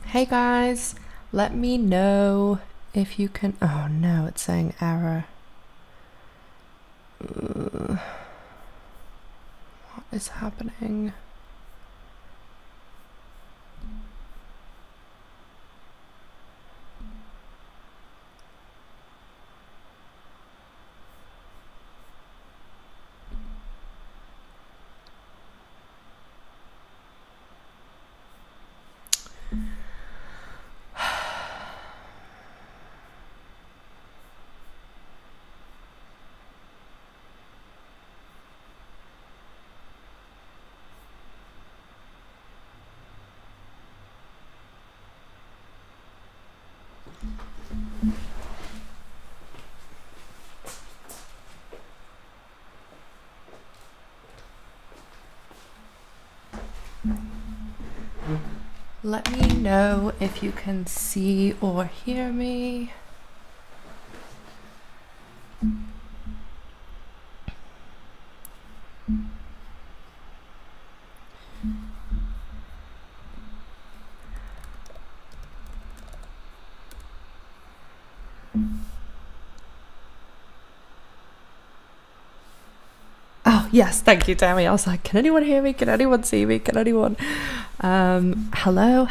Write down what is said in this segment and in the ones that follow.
Hey guys, let me know if you can. Oh no, it's saying error. What is happening? Let me know if you can see or hear me. Oh, yes, thank you, Tammy. I was like, can anyone hear me? Can anyone see me? Can anyone? Hello.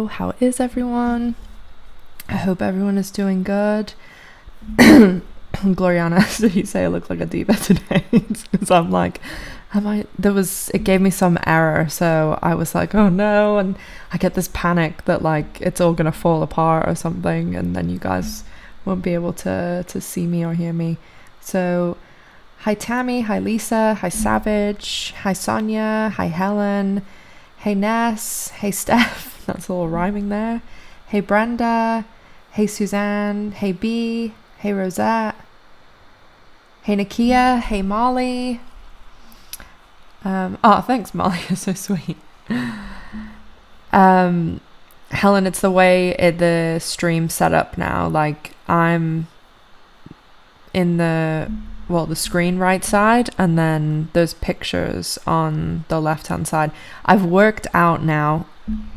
How is everyone? I hope everyone is doing good. Gloriana, did you say I look like a diva today? Because I'm like, it gave me some error, so I was like, oh no, and I get this panic that like it's all gonna fall apart or something, and then you guys won't be able to see me or hear me. So hi Tammy, hi Lisa, hi Savage, hi Sonia, hi Helen, hey Ness, hey Steph, that's all rhyming there, hey Brenda, hey Suzanne, hey B, hey Rosette, hey Nakia, hey Molly. Thanks Molly, you're so sweet. Helen, it's the way the stream set up now. Like I'm in the screen right side, and then there's pictures on the left hand side. I've worked out now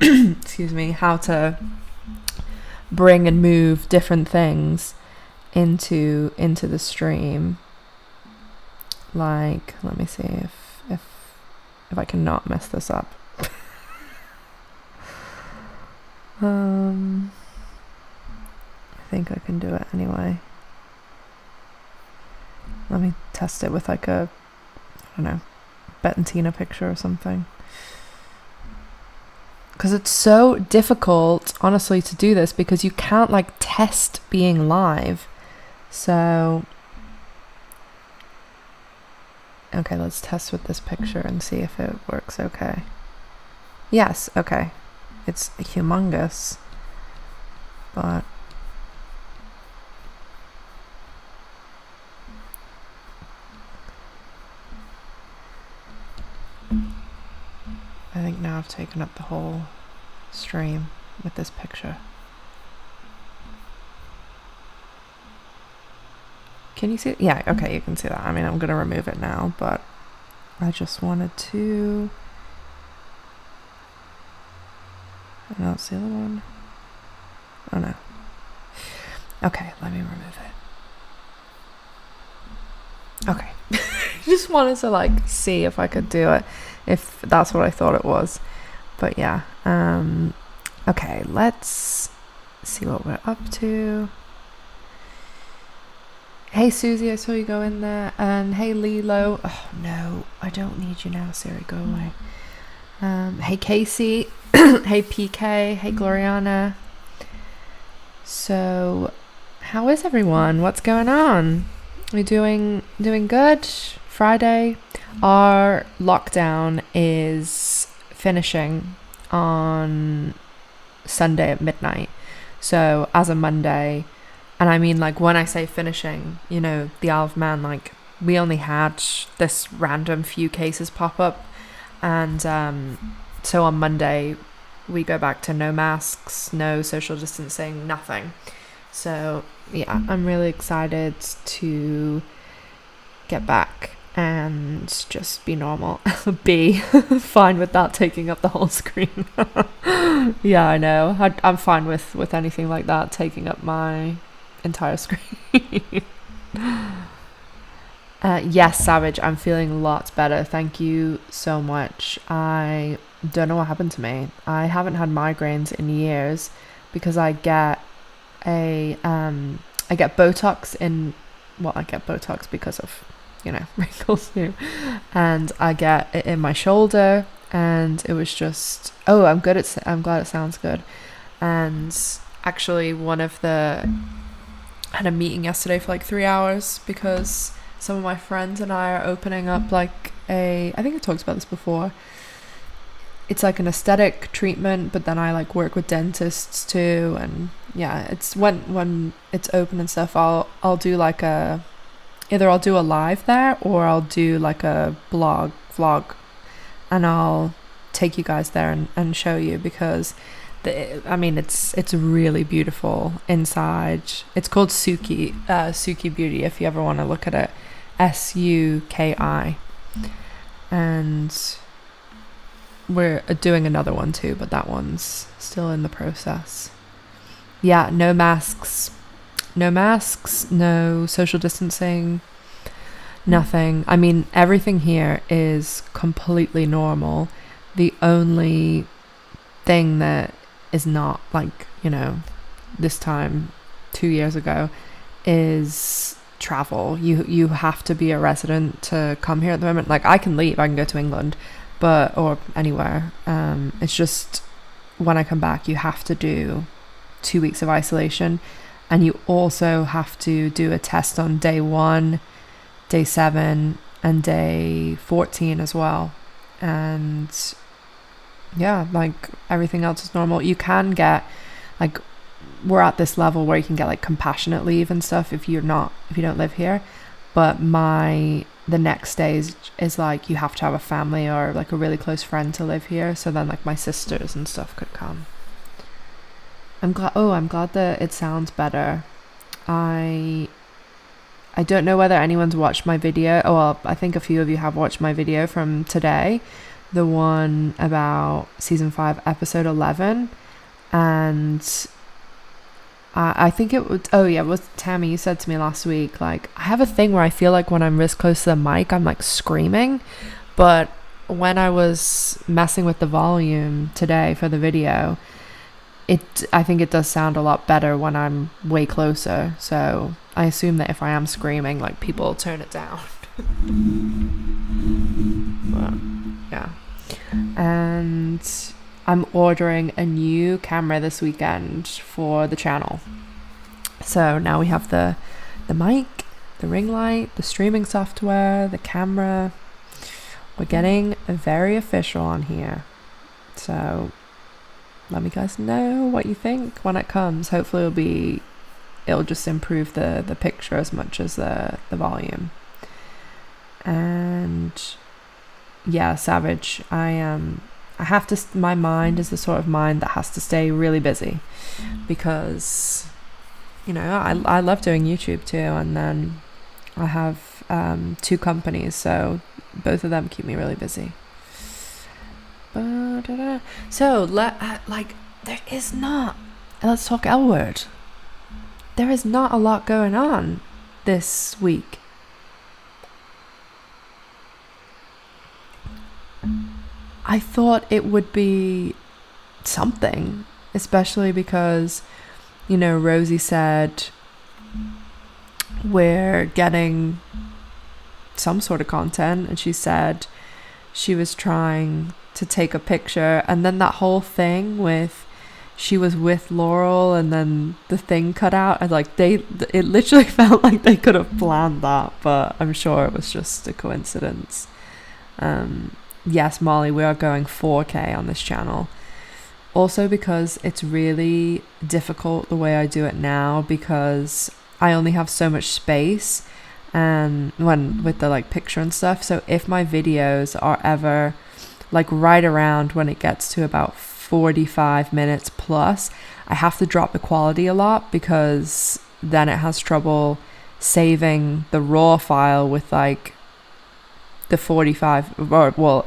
excuse me, how to bring and move different things into the stream. Like, let me see if I can not mess this up. I think I can do it anyway. Let me test it with like a, I don't know, Bettentina picture or something. Because it's so difficult, honestly, to do this because you can't like test being live. So, okay, let's test with this picture and see if it works okay. Yes, okay. It's humongous, but I think now I've taken up the whole stream with this picture. Can you see it? Yeah, okay, you can see that. I mean, I'm going to remove it now, but I just wanted to... No, it's the other one. Oh, no. Okay, let me remove it. Okay. Just wanted to, like, see if I could do it, if that's what I thought it was. But, yeah. Okay, let's see what we're up to. Hey Susie, I saw you go in there. And hey Lilo. Oh no, I don't need you now, Siri, go away. Hey Casey. Hey PK. Hey Gloriana. So, how is everyone? What's going on? Are you doing good? Friday. Our lockdown is finishing on Sunday at midnight. So as of Monday, and I mean, like, when I say finishing, you know, the Isle of Man, like, we only had this random few cases pop up. And so on Monday, we go back to no masks, no social distancing, nothing. So, yeah, I'm really excited to get back and just be normal. B, fine with that taking up the whole screen. Yeah, I know. I'm fine with anything like that taking up my entire screen. Yes, Savage, I'm feeling lots better. Thank you so much. I don't know what happened to me. I haven't had migraines in years because I get Botox I get Botox because of, wrinkles too. And I get it in my shoulder, and it was just, I'm glad it sounds good. And actually I had a meeting yesterday for like 3 hours because some of my friends and I are opening up I think I talked about this before. It's like an aesthetic treatment, but then I work with dentists too, and yeah, it's when it's open and stuff, I'll do either I'll do a live there or I'll do a vlog, and I'll take you guys there and show you, because it's really beautiful inside. It's called Suki Beauty if you ever want to look at it. SUKI. And we're doing another one too, but that one's still in the process. Yeah, no masks, no social distancing, nothing. Everything here is completely normal. The only thing that is not this time 2 years ago is travel. You have to be a resident to come here at the moment. I can leave, I can go to England, or anywhere. It's just when I come back, you have to do 2 weeks of isolation, and you also have to do a test on day 1, day 7, and day 14 as well. And yeah, everything else is normal. You can get we're at this level where you can get compassionate leave and stuff if you don't live here, but the next stage is you have to have a family or a really close friend to live here, so then my sisters and stuff could come. I'm glad that it sounds better. I don't know whether anyone's watched my video. I think a few of you have watched my video from today, the one about season 5 episode 11, and I think it was Tammy. You said to me last week, I have a thing where I feel when I'm this close to the mic, I'm screaming. But when I was messing with the volume today for the video, I think it does sound a lot better when I'm way closer. So I assume that if I am screaming, people turn it down. But, yeah. And I'm ordering a new camera this weekend for the channel. So now we have the mic, the ring light, the streaming software, the camera. We're getting very official on here. So let me guys know what you think when it comes. Hopefully it'll just improve the picture as much as the volume. And yeah, Savage, I have to, my mind is the sort of mind that has to stay really busy, because, I love doing YouTube too. And then I have 2 companies, so both of them keep me really busy. So, there is not, let's talk L word. There is not a lot going on this week. I thought it would be something, especially because, Rosie said we're getting some sort of content, and she said she was trying to take a picture, and then that whole thing with she was with Laurel and then the thing cut out, and it literally felt like they could have planned that, but I'm sure it was just a coincidence. Yes, Molly, we are going 4K on this channel. Also because it's really difficult the way I do it now, because I only have so much space and with the picture and stuff. So if my videos are ever right around when it gets to about 45 minutes plus, I have to drop the quality a lot, because then it has trouble saving the raw file with the 45, or well,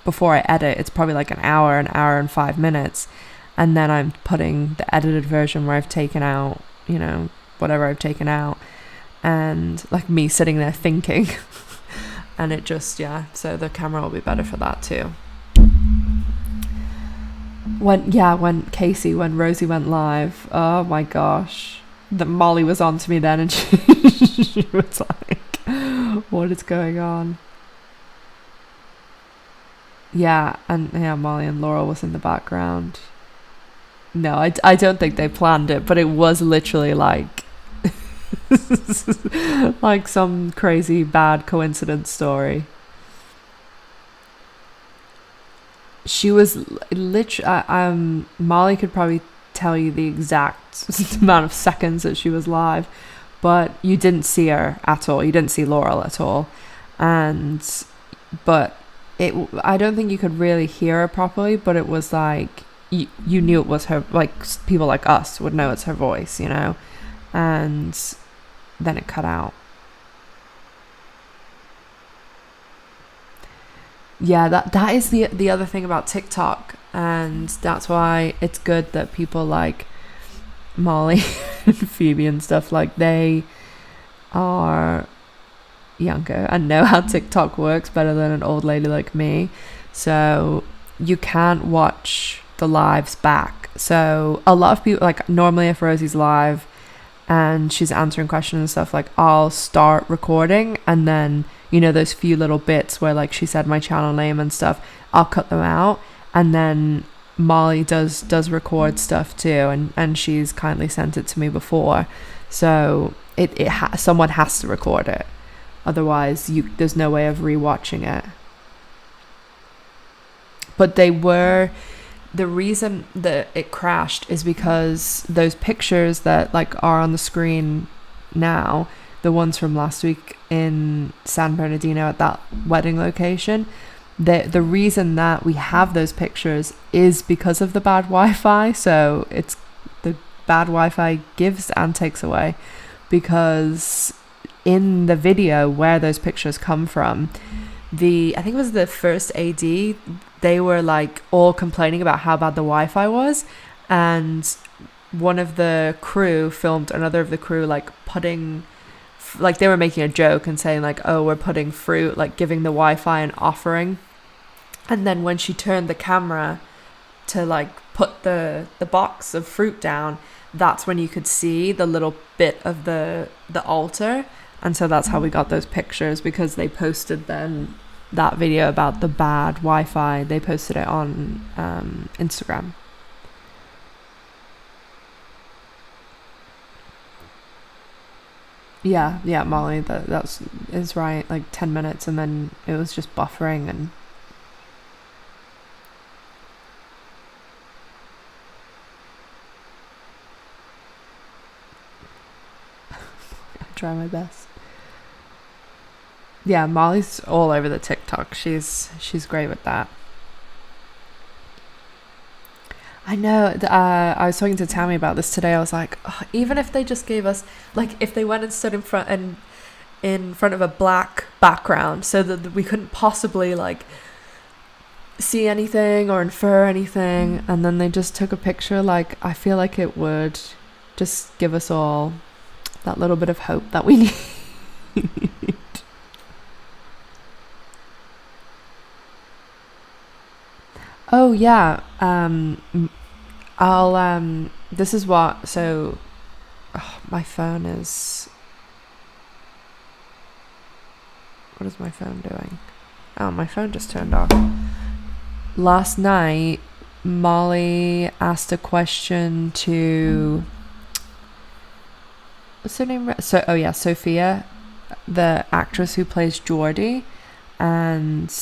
before I edit, it's probably like an hour and 5 minutes, and then I'm putting the edited version where I've taken out, you know, whatever I've taken out, and like me sitting there thinking. And it just, yeah, so the camera will be better for that too. When Rosie went live, oh my gosh, Molly was on to me then, and she was like, what is going on? Yeah, and yeah, Molly and Laurel was in the background. No, I don't think they planned it, but it was literally like like some crazy bad coincidence story. She was literally, Molly could probably tell you the exact amount of seconds that she was live, but you didn't see her at all. You didn't see Laurel at all. But I don't think you could really hear her properly, but it was like, you knew it was her, like people like us would know it's her voice, you know, and then it cut out. Yeah, that is the other thing about TikTok, and that's why it's good that people like Molly and Phoebe and stuff, like they are younger and know how TikTok works better than an old lady like me. So you can't watch the lives back. So a lot of people, like normally if Rosie's live and she's answering questions and stuff, like I'll start recording, and then, you know, those few little bits where like she said my channel name and stuff, I'll cut them out, and then Molly does record stuff too, and she's kindly sent it to me before, so someone has to record it, otherwise there's no way of rewatching it. But the reason that it crashed is because those pictures that like are on the screen now, the ones from last week in San Bernardino at that wedding location, the reason that we have those pictures is because of the bad Wi-Fi. So it's the bad Wi-Fi gives and takes away, because in the video where those pictures come from, I think it was the first AD, they were like all complaining about how bad the Wi-Fi was, and one of the crew filmed another of the crew like putting, like they were making a joke and saying like, oh, we're putting fruit, like giving the Wi-Fi an offering. And then when she turned the camera to like put the box of fruit down, that's when you could see the little bit of the altar. And so that's how we got those pictures, because they posted then that video about the bad Wi-Fi. They posted it on Instagram. Yeah, Molly, that's is right. Like 10 minutes, and then it was just buffering, and I try my best. Yeah, Molly's all over the TikTok. She's great with that. I know. I was talking to Tammy about this today. I was like, oh, even if they just gave us, like, if they went and stood in front of a black background, so that we couldn't possibly like see anything or infer anything, and then they just took a picture, like, I feel like it would just give us all that little bit of hope that we need. Oh yeah, I'll this is what, so my phone is, what is my phone doing? Oh, my phone just turned off. Last night Molly asked a question to, what's her name? Sophia, the actress who plays Geordie, and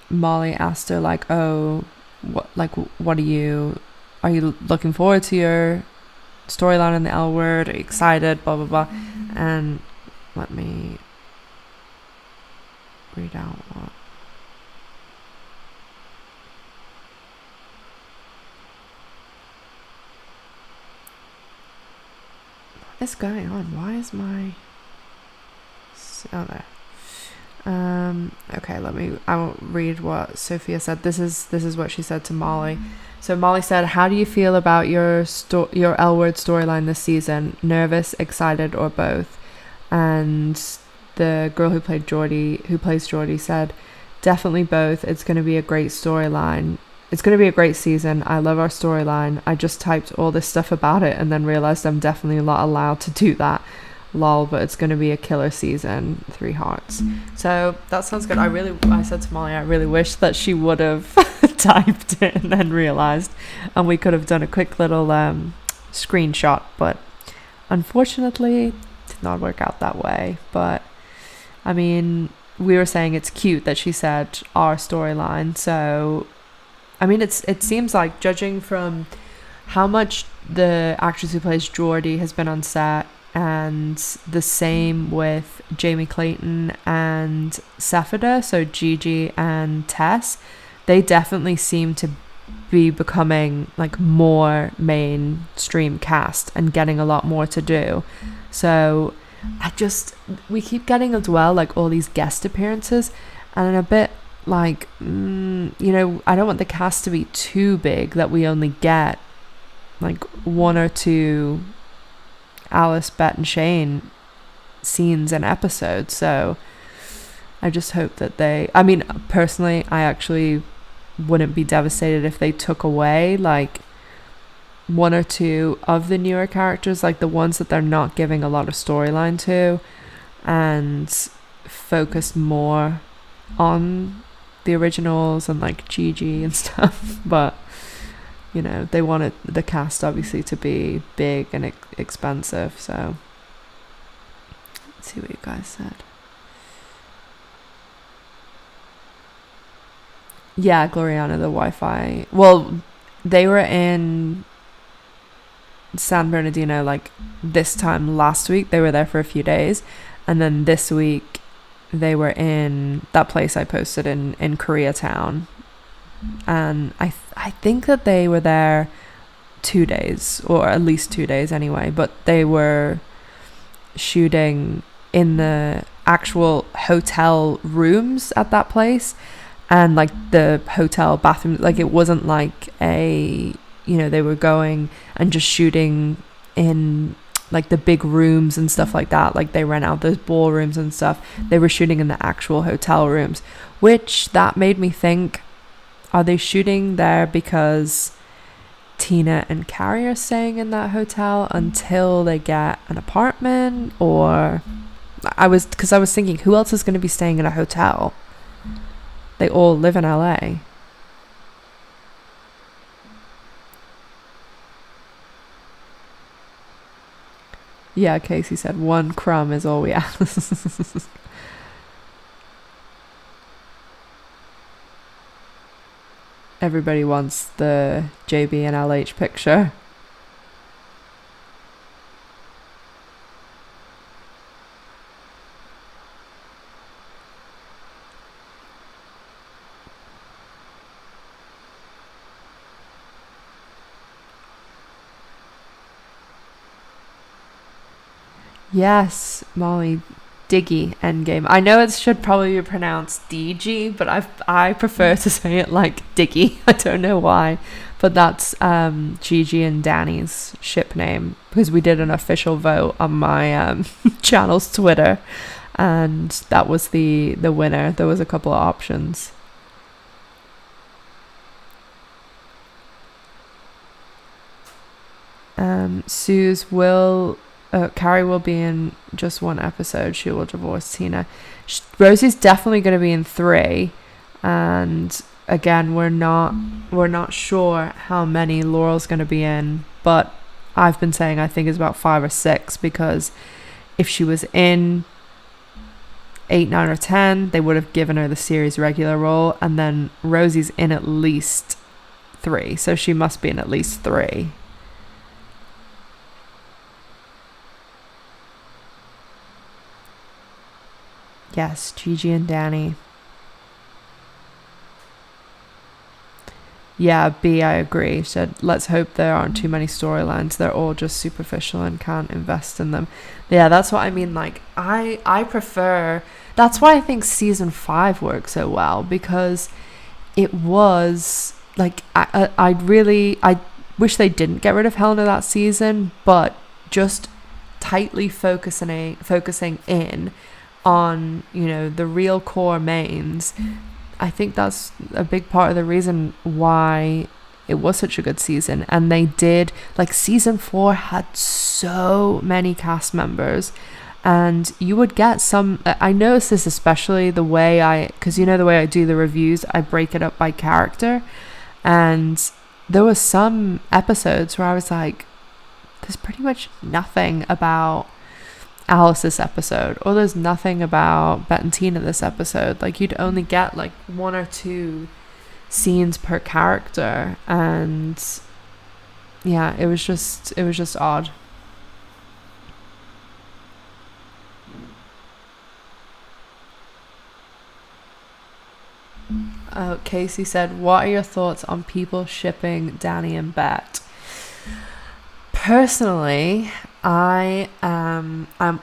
Molly asked her like, oh, what are you looking forward to your storyline in the L Word? Are you excited? Blah blah blah. And let me read out what is going on. Why is my, oh there. Okay, I won't read what Sophia said. This is what she said to Molly. So Molly said, "How do you feel about your L Word storyline this season? Nervous, excited, or both?" And the girl who plays Geordie said, "Definitely both. It's going to be a great storyline. It's going to be a great season. I love our storyline. I just typed all this stuff about it and then realized I'm definitely not allowed to do that. Lol, but it's going to be a killer season. 3 hearts." So that sounds good. I said to Molly, I really wish that she would have typed it and then realized, and we could have done a quick little screenshot, but unfortunately it did not work out that way. But I mean, we were saying it's cute that she said our storyline. So I mean, it seems like, judging from how much the actress who plays Geordie has been on set, and the same with Jaime Clayton and Sefida, so Gigi and Tess, they definitely seem to be becoming like more mainstream cast and getting a lot more to do. So we keep getting as well like all these guest appearances, and a bit like I don't want the cast to be too big that we only get like 1 or 2 Alice, Bette and Shane scenes and episodes. So I just hope that personally, I actually wouldn't be devastated if they took away like 1 or 2 of the newer characters, like the ones that they're not giving a lot of storyline to, and focus more on the originals and like Gigi and stuff. But they wanted the cast obviously to be big and expensive. So let's see what you guys said. Yeah, Gloriana, the Wi-Fi. Well, they were in San Bernardino like this time last week. They were there for a few days, and then this week they were in that place I posted in Koreatown. And I think that they were there 2 days, or at least 2 days anyway, but they were shooting in the actual hotel rooms at that place, and like the hotel bathroom, like it wasn't like they were going and just shooting in like the big rooms and stuff like that, like they rent out those ballrooms and stuff. They were shooting in the actual hotel rooms, which that made me think, are they shooting there because Tina and Carrie are staying in that hotel until they get an apartment? Or I was thinking, who else is going to be staying in a hotel? They all live in LA. Yeah, Casey said 1 crumb is all we ask. Everybody wants the JB and LH picture. Yes, Molly. Diggy Endgame. I know it should probably be pronounced DG, but I prefer to say it like Diggy. I don't know why, but that's Gigi and Danny's ship name, because we did an official vote on my channel's Twitter, and that was the winner. There was a couple of options. Suze will Carrie will be in just 1 episode. She will divorce Tina. Rosie's definitely going to be in 3, and again, we're not sure how many Laurel's going to be in, but I've been saying I think it's about 5 or 6, because if she was in 8, 9, or 10, they would have given her the series regular role, and then Rosie's in at least 3, so she must be in at least 3. Yes, Gigi and Danny. Yeah, B, I agree. She said, let's hope there aren't too many storylines. They're all just superficial and can't invest in them. Yeah, that's what I mean. Like, I prefer... That's why I think season 5 worked so well, because it was... Like, I wish they didn't get rid of Helena that season, but just tightly focusing in on, you know, the real core mains. I think that's a big part of the reason why it was such a good season. And they did, like, season 4 had so many cast members, and you would get some... I noticed this especially the way because you know the way I do the reviews, I break it up by character, and there was some episodes where I was like, there's pretty much nothing about Alice this episode, or there's nothing about Bet and Tina this episode. Like, you'd only get like 1 or 2 scenes per character, and yeah, it was just odd. Casey said, what are your thoughts on people shipping Danny and Bet? Personally, I'm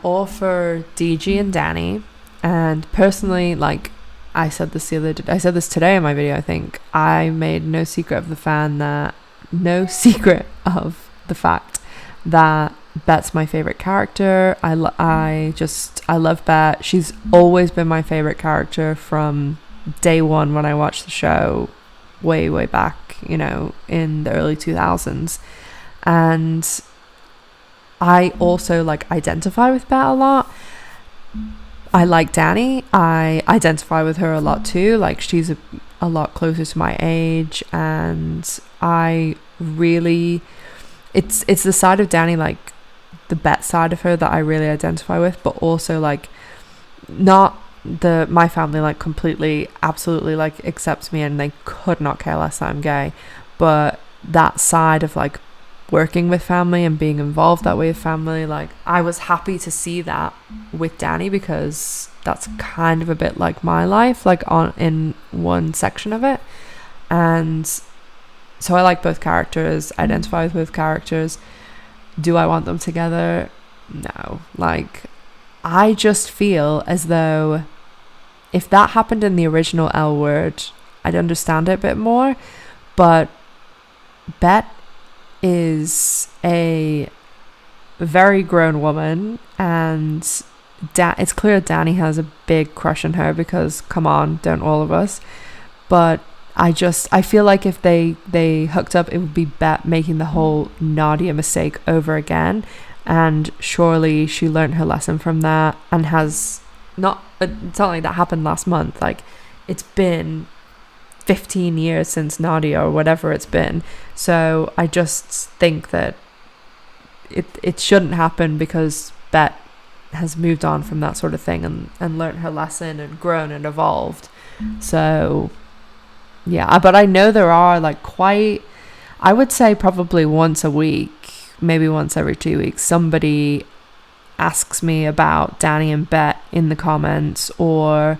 all for DG and Danny, and personally, like, I said this today in my video, I think I made no secret of the fact that Bet's my favorite character. I love Bet. She's always been my favorite character from day one when I watched the show way back, you know, in the early 2000s. And I also like identify with Bet a lot. I like Danny. I identify with her a lot too. Like, she's a lot closer to my age, and I really, it's the side of Danny, like the Bet side of her, that I really identify with, but also like not my family like completely absolutely like accepts me and they could not care less that I'm gay, but that side of like working with family and being involved that way with family, like I was happy to see that with Danny, because that's kind of a bit like my life, like in one section of it. And so I like both characters, identify with both characters. Do I want them together? No. Like, I just feel as though if that happened in the original L Word, I'd understand it a bit more. But Bet is a very grown woman, and it's clear Danny has a big crush on her, because come on, don't all of us? But I feel like if they hooked up, it would be Bet making the whole Nadia mistake over again. And surely she learned her lesson from that, and has not... It's not like that happened last month. Like, it's been 15 years since Nadia, or whatever it's been. So I just think that it shouldn't happen, because Bet has moved on from that sort of thing and learned her lesson and grown and evolved. So yeah, but I know there are like I would say probably once a week, maybe once every 2 weeks, somebody asks me about Danny and Bet in the comments, or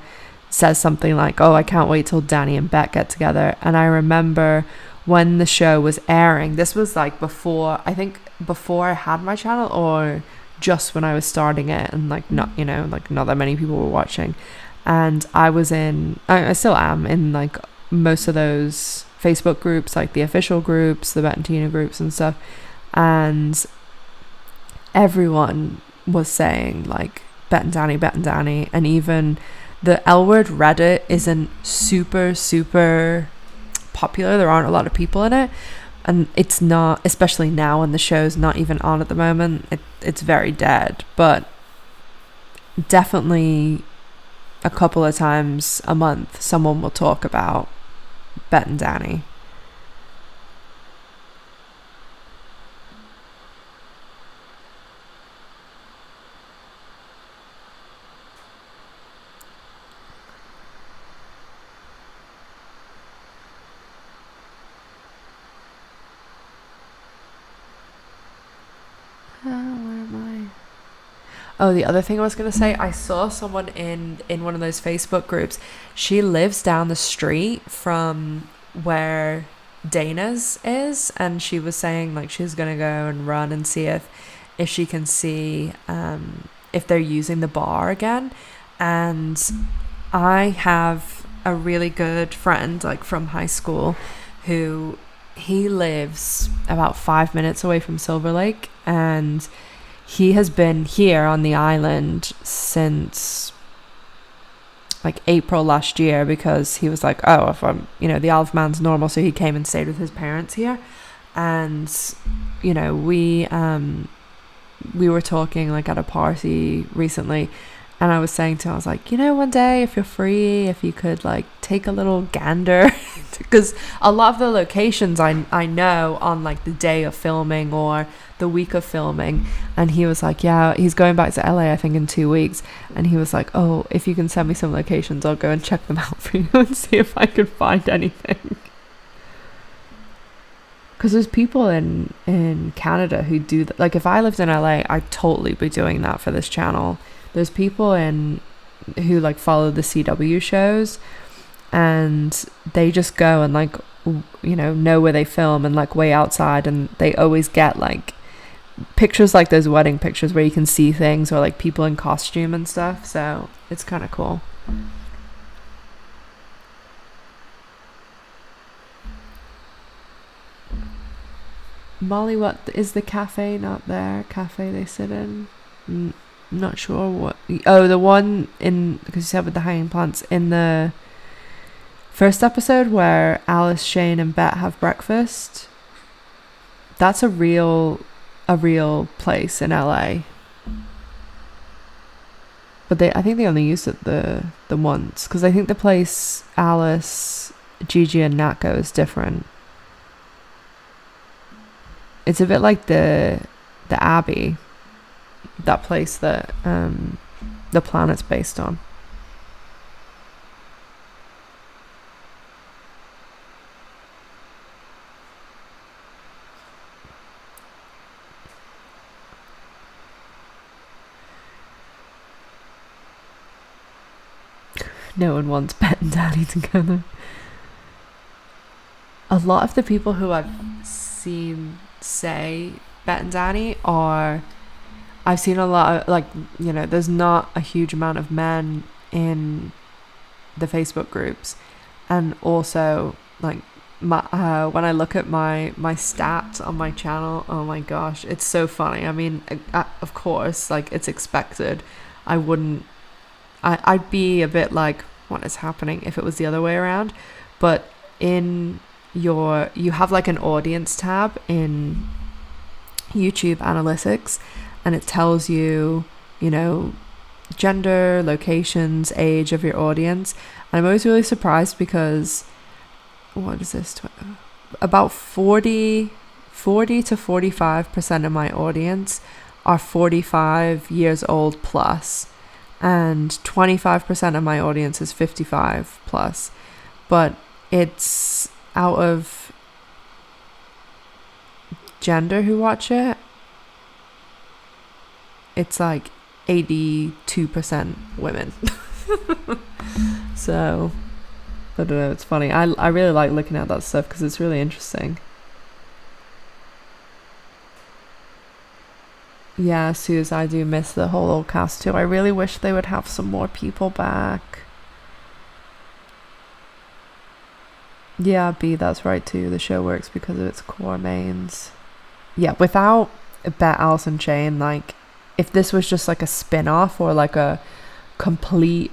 says something like, oh, I can't wait till Danny and Bet get together. And I remember when the show was airing, this was like before I had my channel, or just when I was starting it, and like not that many people were watching. And I still am in like most of those Facebook groups, like the official groups, the Bet and Tina groups and stuff, and everyone was saying like Bet and Danny, and even the L Word Reddit isn't super popular. There aren't a lot of people in it, and it's not, especially now when the show's not even on at the moment, it's very dead. But definitely a couple of times a month someone will talk about Bet and Danny. Oh, the other thing I was going to say, I saw someone in one of those Facebook groups. She lives down the street from where Dana's is, and she was saying like she's gonna go and run and see if she can see if they're using the bar again. And I have a really good friend like from high school who he lives about 5 minutes away from Silver Lake, and he has been here on the island since like April last year, because he was like, oh, if I'm, the Isle of Man's normal, so he came and stayed with his parents here. And we were talking like at a party recently, and I was saying to him, I was like, one day if you're free, if you could like take a little gander, because a lot of the locations I know on like the day of filming or the week of filming. And he was like, yeah, he's going back to LA I think in 2 weeks, and he was like, oh, if you can send me some locations, I'll go and check them out for you and see if I can find anything. Because there's people in Canada who do that. Like if I lived in LA, I'd totally be doing that for this channel. There's people who like follow the CW shows, and they just go and like know where they film and like way outside, and they always get like pictures like those wedding pictures where you can see things, or like people in costume and stuff. So it's kind of cool. Molly, what is the cafe not there? Cafe they sit in? Not sure what. Oh, the one in, because you said with the hanging plants in the first episode where Alice, Shane, and Bet have breakfast. That's a real place in LA. But I think they only used it the once, because I think the place Alice, Gigi, and Nat go is different. It's a bit like the Abbey, that place that the planet's based on. No one wants Bet and Danny together. A lot of the people who I've seen say Bet and Danny I've seen a lot of, like, there's not a huge amount of men in the Facebook groups. And also, like, when I look at my stats on my channel, oh my gosh, it's so funny. I mean, of course, like, it's expected. I'd be a bit like, what is happening if it was the other way around? But you have like an audience tab in YouTube analytics, and it tells you, gender, locations, age of your audience. And I'm always really surprised because, what is this? About 40 to 45% of my audience are 45 years old plus, and 25% of my audience is 55 plus. But it's out of gender who watch it, it's like 82% women. So I don't know, it's funny. I really like looking at that stuff because it's really interesting. Yeah, Suze, I do miss the whole old cast too. I really wish they would have some more people back. Yeah, B, that's right too. The show works because of its core mains. Yeah, without Bet, Alice, and Shane, like, if this was just like a spin-off or like a complete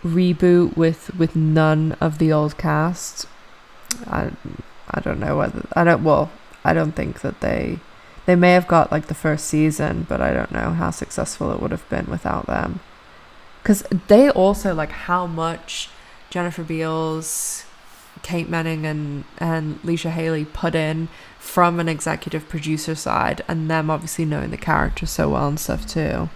reboot with none of the old cast, I don't know whether I don't think that they may have got like the first season, but I don't know how successful it would have been without them, because they also, like, how much Jennifer Beals, Kate Manning, and Leisha Hailey put in from an executive producer side, and them obviously knowing the character so well and stuff too.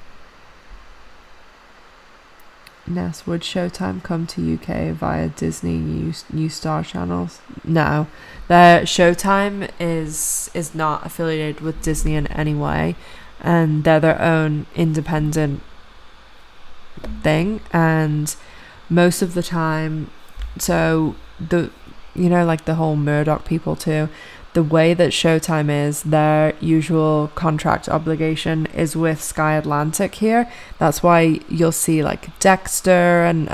Ness, would Showtime come to UK via Disney new Star channels? No, the Showtime is not affiliated with Disney in any way, and they're their own independent thing. And most of the time, so you know, like the whole Murdoch people too, the way that Showtime is, their usual contract obligation is with Sky Atlantic here. That's why you'll see like Dexter and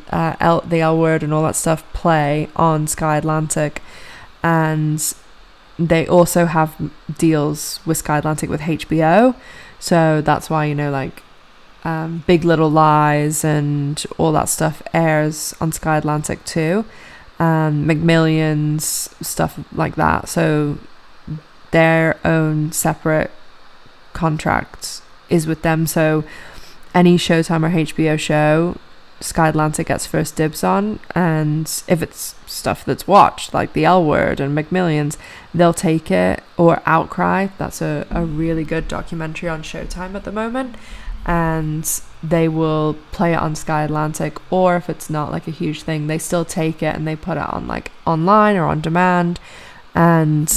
the L Word and all that stuff play on Sky Atlantic. And they also have deals with Sky Atlantic with HBO. So that's why, you know, like Big Little Lies and all that stuff airs on Sky Atlantic too. McMillions, stuff like that. So their own separate contract is with them. So any Showtime or HBO show, Sky Atlantic gets first dibs on. And if it's stuff that's watched, like the L Word and McMillions, they'll take it. Or Outcry, that's a really good documentary on Showtime at the moment. And they will play it on Sky Atlantic, or if it's not like a huge thing, they still take it and they put it on like online or on demand. And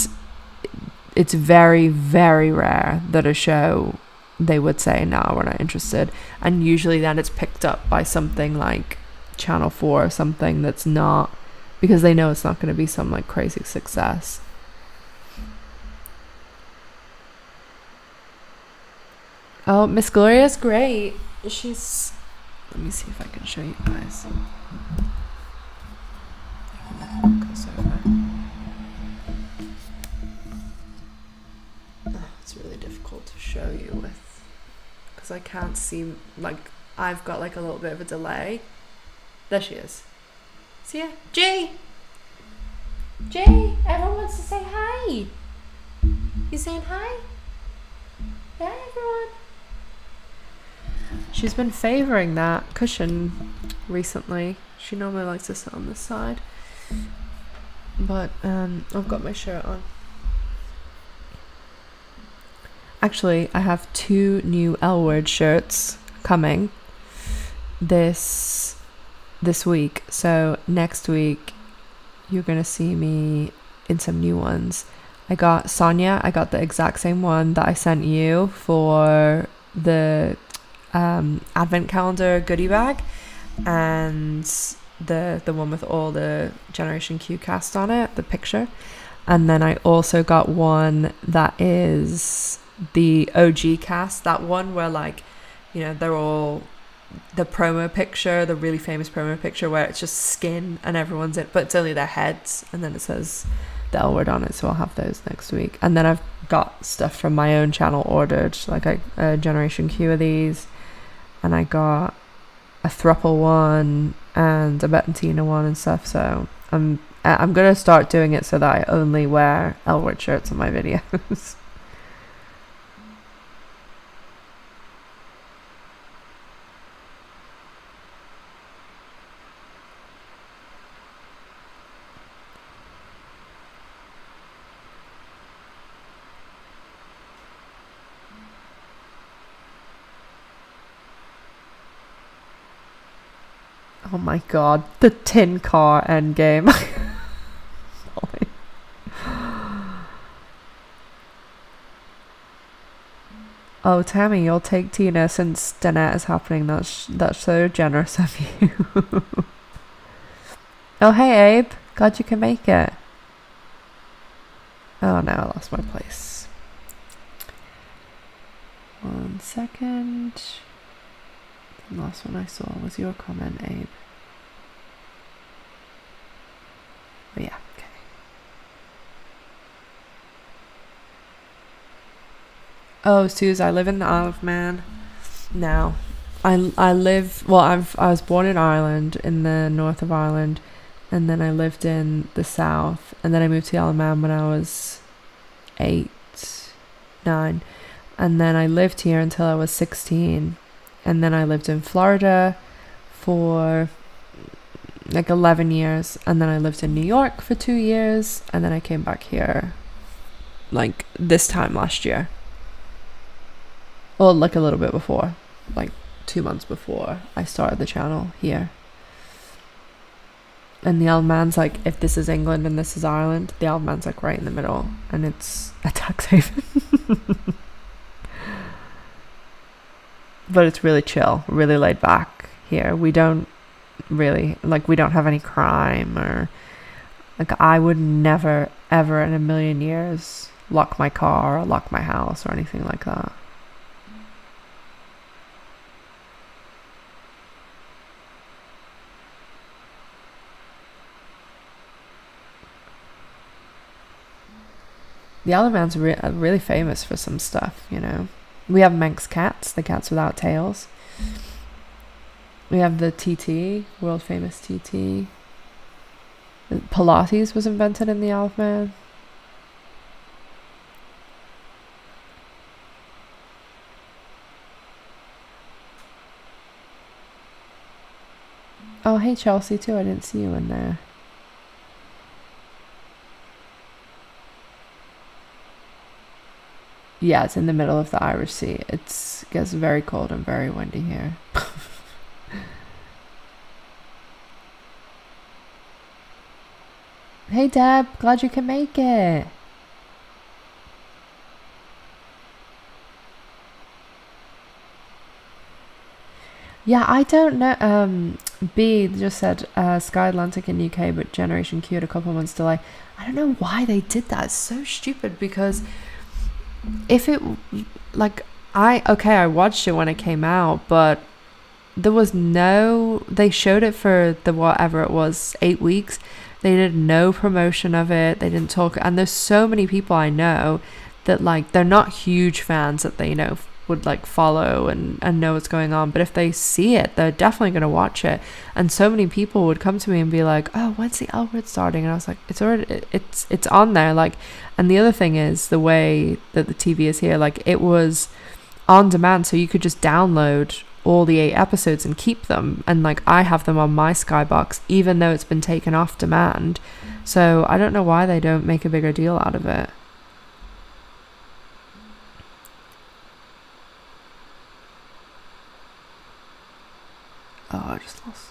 it's very, very rare that a show they would say, no, we're not interested. And usually then it's picked up by something like Channel 4 or something that's not, because they know it's not going to be some like crazy success. Oh, Miss Gloria's great. She's... Let me see if I can show you guys. It's really difficult to show you with... Because I can't see... Like, I've got like a little bit of a delay. There she is. See ya? Jay! Jay! Everyone wants to say hi! You saying hi? Yeah, everyone. She's been favouring that cushion recently. She normally likes to sit on this side. But I've got my shirt on. Actually, I have 2 new L Word shirts coming this week. So next week, you're going to see me in some new ones. I got Sonia. I got the exact same one that I sent you for the advent calendar goodie bag, and the one with all the Generation Q cast on it, the picture. And then I also got one that is the OG cast, that one where, like, you know, they're all the promo picture, the really famous promo picture where it's just skin and everyone's in, but it's only their heads, and then it says the L Word on it. So I'll have those next week. And then I've got stuff from my own channel ordered, like a Generation Q of these, and I got a thruple one and a Bettina one and stuff. So I'm gonna start doing it so that I only wear L Word shirts on my videos. Oh my god, the tin car endgame. Oh, Tammy, you'll take Tina since Danette is happening. That's so generous of you. Oh, hey, Abe. Glad you can make it. Oh, no, I lost my place. 1 second. The last one I saw was your comment, Abe. Oh, yeah, okay. Oh, Suze, I live in the Isle of Man now. I live, well, I was born in Ireland, in the north of Ireland, and then I lived in the south, and then I moved to the Isle of Man when I was 8, 9, and then I lived here until I was 16, and then I lived in Florida for like 11 years, and then I lived in New York for 2 years, and then I came back here like this time last year. Well, like a little bit before, like 2 months before I started the channel here. And the Isle of Man's like, if this is England and this is Ireland, the Isle of Man's like right in the middle, and it's a tax haven. But it's really chill, really laid back here. We don't really, like, we don't have any crime, or Like, I would never, ever in a million years lock my car or lock my house or anything like that. The other man's really famous for some stuff, you know. We have Manx cats, the cats without tails. We have the TT, world famous TT. Pilates was invented in the Isle of Man. Oh, hey Chelsea too. I didn't see you in there. Yeah, it's in the middle of the Irish Sea. It gets very cold and very windy here. Hey Deb, glad you can make it. Yeah, I don't know. B just said Sky Atlantic in UK, but Generation Q at a couple months delay. I don't know why they did that. It's so stupid, because if it, like, I watched it when it came out, but there was they showed it for the whatever it was, 8 weeks. They did no promotion of it. They didn't talk, and there's so many people I know that, like, they're not huge fans that they, you know, would like follow and know what's going on, but if they see it, they're definitely going to watch it. And so many people would come to me and be like, oh, when's the L Word starting? And I was like, it's already, it's on there. Like, and the other thing is the way that the TV is here, like, it was on demand, so you could just download all the 8 episodes and keep them, and like, I have them on my Skybox even though it's been taken off demand. So I don't know why they don't make a bigger deal out of it. Oh, I just lost.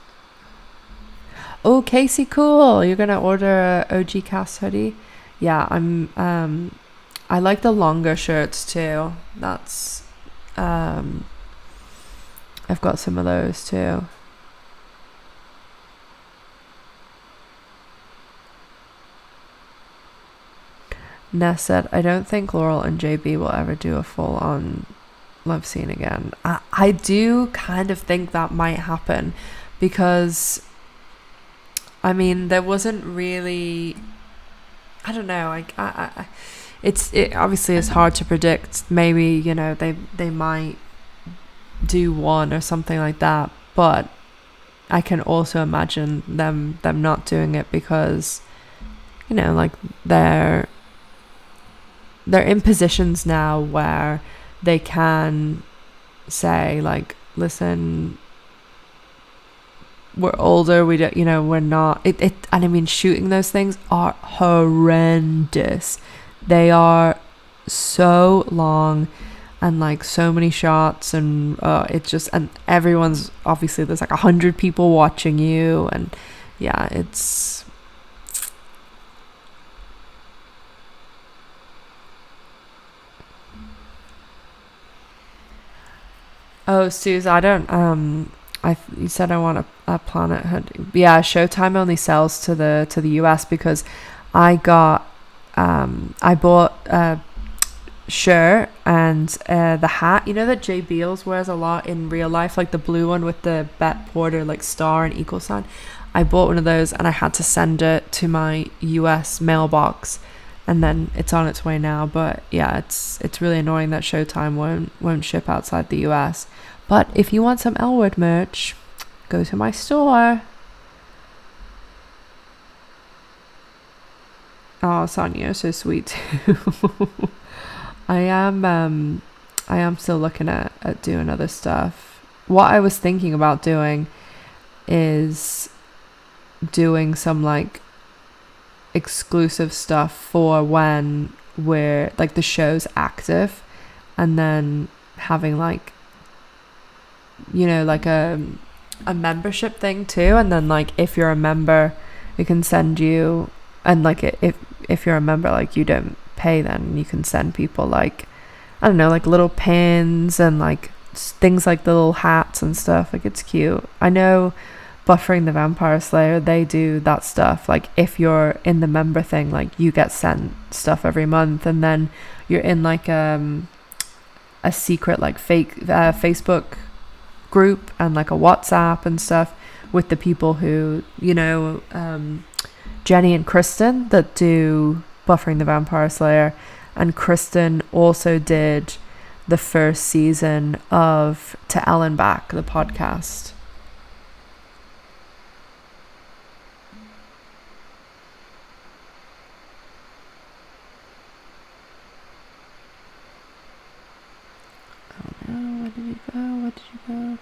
Oh, Casey, cool. You're gonna order a OG Cast hoodie? Yeah, I like the longer shirts too. That's I've got some of those too. Ness said, I don't think Laurel and JB will ever do a full on love scene again. I do kind of think that might happen, because I mean, there wasn't really, I don't know, I it obviously is hard to predict. Maybe, you know, they might do one or something like that, but I can also imagine them not doing it, because, you know, like, they're in positions now where they can say, like, listen, we're older, we don't, you know, we're not it and I mean, shooting those things are horrendous. They are so long and like so many shots, and it's just, and everyone's obviously, there's like 100 people watching you, and yeah, it's oh, Suze, I don't you said I want a Planet hoodie. Yeah, Showtime only sells to the US, because I got I bought a shirt and the hat, you know, that Jay Beals wears a lot in real life, like the blue one with the Bet Porter like star and equal sign. I bought one of those, and I had to send it to my US mailbox, and then it's on its way now. But yeah, it's really annoying that Showtime won't ship outside the US. But if you want some L Word merch, go to my store. Oh, Sonia, so sweet too. I am still looking at doing other stuff. What I was thinking about doing is doing some like exclusive stuff for when we're like the show's active, and then having like, you know, like a membership thing too, and then like if you're a member, we can send you, and like if you're a member, like, you don't pay, then you can send people like, I don't know, like little pins and like things like the little hats and stuff. Like, it's cute. I know Buffering the Vampire Slayer, they do that stuff. Like if you're in the member thing, like you get sent stuff every month, and then you're in like a secret like fake Facebook group and like a WhatsApp and stuff with the people who, Jenny and Kristen that do Buffering the Vampire Slayer. And Kristen also did the first season of To Ellen Back, the podcast. Oh no, where did you go? Where did you go?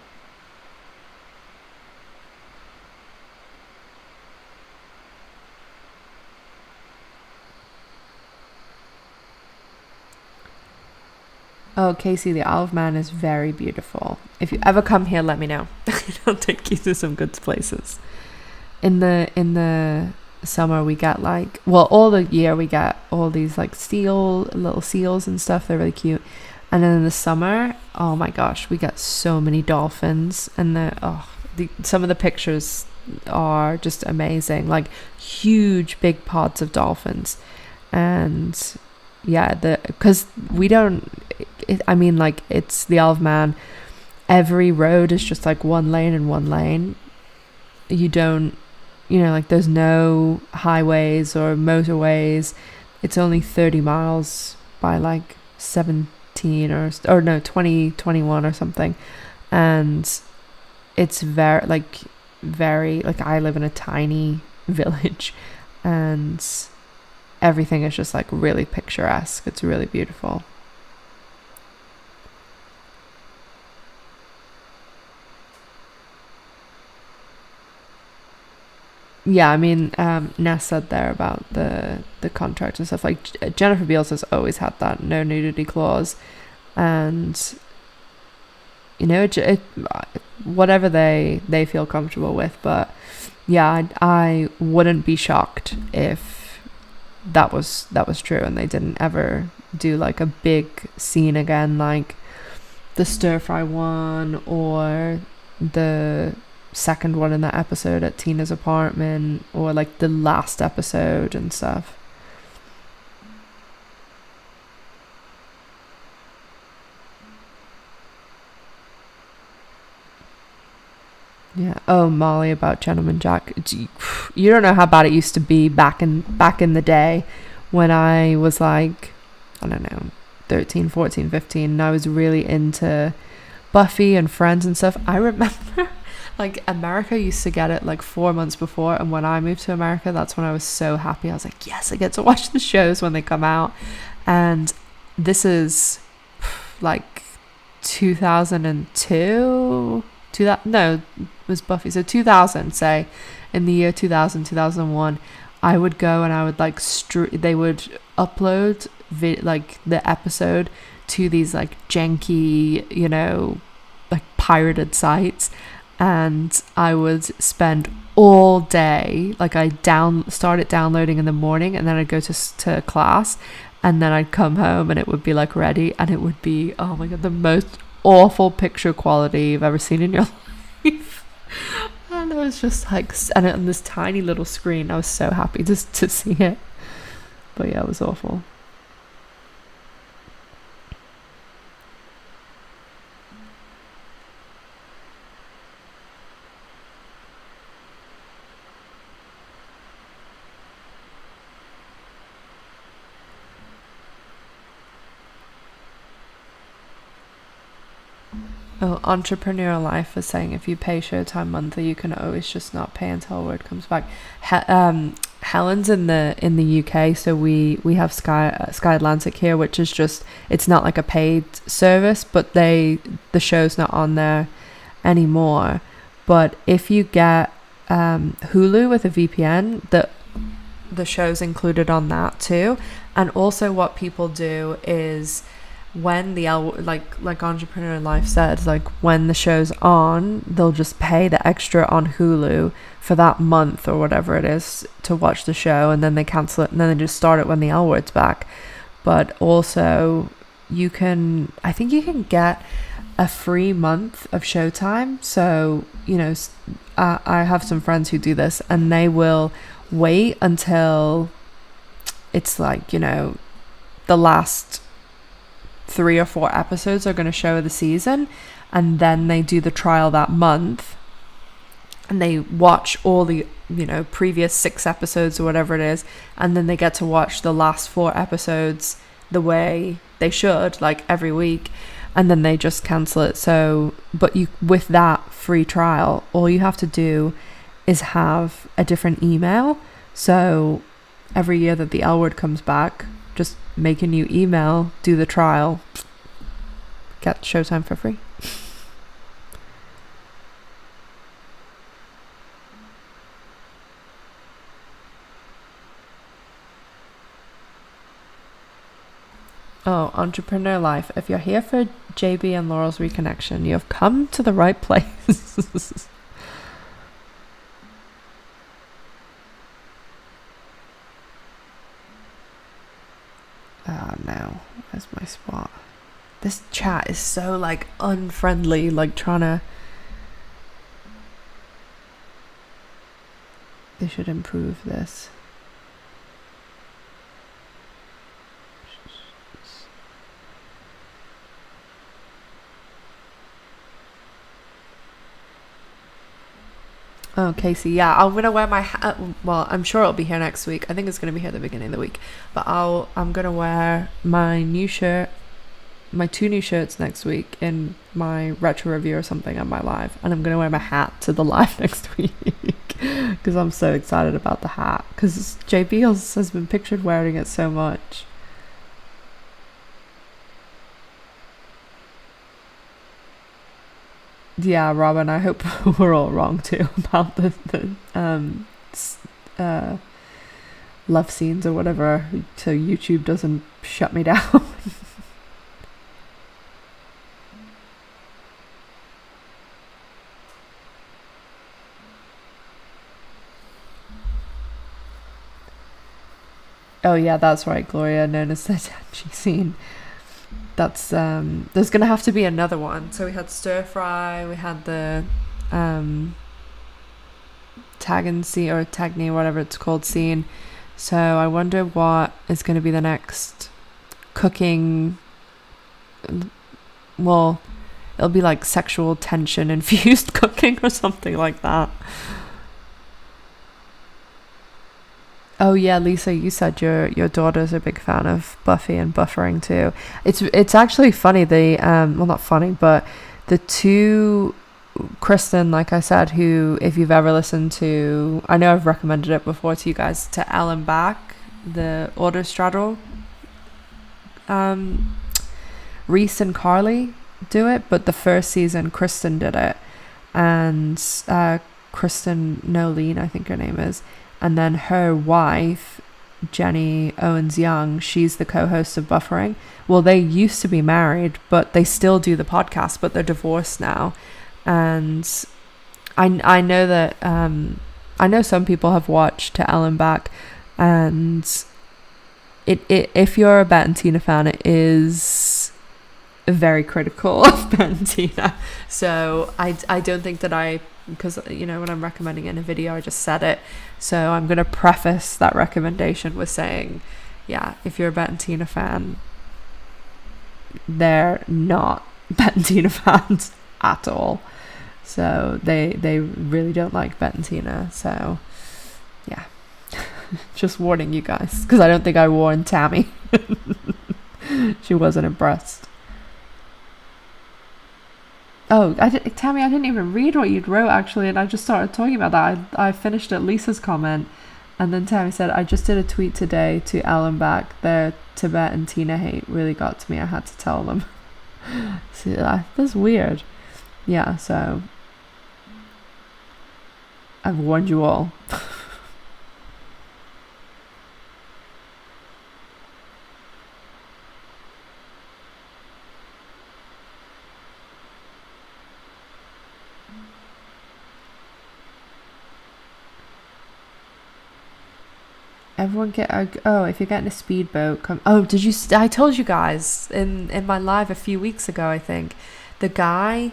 Oh, Casey, the Isle of Man is very beautiful. If you ever come here, let me know. I'll take you to some good places. In the summer, we get all the year we get all these like little seals and stuff. They're really cute. And then in the summer, oh my gosh, we get so many dolphins, and some of the pictures are just amazing. Like huge, big pods of dolphins, and yeah, because we don't. It's the Isle of Man. Every road is just like one lane and one lane. You don't, there's no highways or motorways. It's only 30 miles by like 17 or 20, 21 or something. And it's very, I live in a tiny village, and everything is just like really picturesque. It's really beautiful. Yeah, I mean, Ness said there about the contract and stuff. Like Jennifer Beals has always had that no nudity clause, and it whatever they feel comfortable with. But yeah, I wouldn't be shocked if that was true, and they didn't ever do like a big scene again, like the stir fry one or the second one in that episode at Tina's apartment, or like the last episode and stuff. Yeah. Oh, Molly, about Gentleman Jack. You don't know how bad it used to be back in the day when I was like, I don't know, 13, 14, 15, and I was really into Buffy and Friends and stuff. I remember like America used to get it like 4 months before, and when I moved to America, that's when I was so happy. I was like, yes, I get to watch the shows when they come out. And this is like 2002 no, it was Buffy, so 2000, say in the year 2000, 2001, I would go and I would like they would upload like the episode to these like janky, like pirated sites, and I would spend all day, like I started downloading in the morning, and then I'd go to class, and then I'd come home and it would be like ready, and it would be, oh my god, the most awful picture quality you've ever seen in your life. And I was just like, and on this tiny little screen, I was so happy just to see it. But yeah, it was awful. Oh, Entrepreneur Life is saying if you pay Showtime monthly, you can always just not pay until word comes back. Helen's in the UK, so we have Sky Atlantic here, which is just, it's not like a paid service, but the show's not on there anymore. But if you get Hulu with a VPN, the show's included on that too. And also what people do is, when the like Entrepreneur Life said, like when the show's on, they'll just pay the extra on Hulu for that month or whatever it is to watch the show, and then they cancel it, and then they just start it when the L Word's back. But also I think you can get a free month of Showtime, so I have some friends who do this, and they will wait until it's like, you know, the last 3 or 4 episodes are going to show the season, and then they do the trial that month, and they watch all the, you know, previous 6 episodes or whatever it is, and then they get to watch the last 4 episodes the way they should, like every week, and then they just cancel it. So, but you, with that free trial, all you have to do is have a different email. So every year that the L Word comes back, just make a new email, do the trial, get Showtime for free. Oh, entrepreneur life. If you're here for JB and Laurel's reconnection, you have come to the right place. Oh no, where's my spot? This chat is so like unfriendly, like trying to... They should improve this. Oh, Casey, yeah, I'm gonna wear my hat. Well, I'm sure it'll be here next week. I think it's gonna be here at the beginning of the week, but I'm gonna wear my new shirt, my 2 new shirts next week in my retro review or something on my live, and I'm gonna wear my hat to the live next week because I'm so excited about the hat, because JB has been pictured wearing it so much. Yeah, Robin, I hope we're all wrong too about the love scenes or whatever, so YouTube doesn't shut me down. Oh yeah, that's right, Gloria, known as the Tangy scene. That's there's gonna have to be another one. So we had stir fry, we had the tag and scene, or tagni, whatever it's called, scene. So I wonder what is going to be the next cooking. Well, it'll be like sexual tension infused cooking or something like that. Oh yeah, Lisa, you said your daughter's a big fan of Buffy and buffering too. It's actually funny, the well, not funny, but the 2, Kristen, like I said, who, if you've ever listened to, I know I've recommended it before to you guys, to Ellen Back, the autostraddle, Reese and Carly do it, but the first season Kristen did it, and Kristen Nolene, I think her name is. And then her wife, Jenny Owens Young, she's the co-host of Buffering. Well, they used to be married, but they still do the podcast, but they're divorced now. And I know that I know some people have watched To Ellen Back, and it if you're a Bet and Tina fan, it is very critical of Bet and Tina. So I don't think that because, you know, when I'm recommending it in a video, I just said it. So I'm going to preface that recommendation with saying, yeah, if you're a Bet and Tina fan, they're not Bet and Tina fans at all. So they really don't like Bet and Tina. So yeah, just warning you guys, because I don't think I warned Tammy. She wasn't impressed. Oh, Tammy, I didn't even read what you'd wrote, actually, and I just started talking about that. I finished at Lisa's comment, and then Tammy said, I just did a tweet today to Ellen Back. Their Tibette and Tina hate really got to me. I had to tell them. See, that's weird. Yeah, so I've warned you all. Everyone get if you're getting a speedboat, come. Oh, did you? I told you guys in my live a few weeks ago, I think, the guy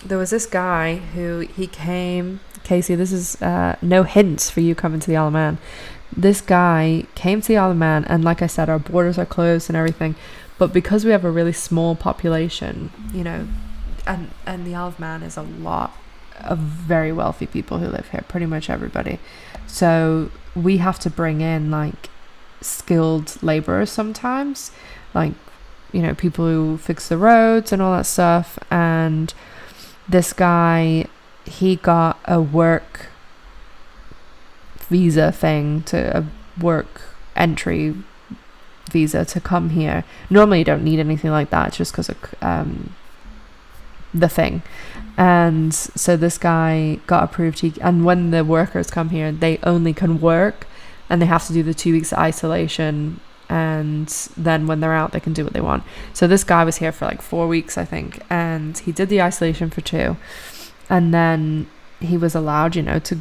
there was this guy who he came. Casey, this is no hints for you coming to the Isle of Man. This guy came to the Isle of Man, and like I said, our borders are closed and everything, but because we have a really small population, you know, and the Isle of Man is a lot of very wealthy people who live here, pretty much everybody. So we have to bring in like skilled laborers sometimes, like, you know, people who fix the roads and all that stuff. And this guy, he got a work visa thing, to a work entry visa to come here. Normally you don't need anything like that, it's just because of the thing. And so this guy got approved, and when the workers come here, they only can work and they have to do the 2 weeks isolation, and then when they're out they can do what they want. So this guy was here for like 4 weeks, I think, and he did the isolation for 2, and then he was allowed, you know, to,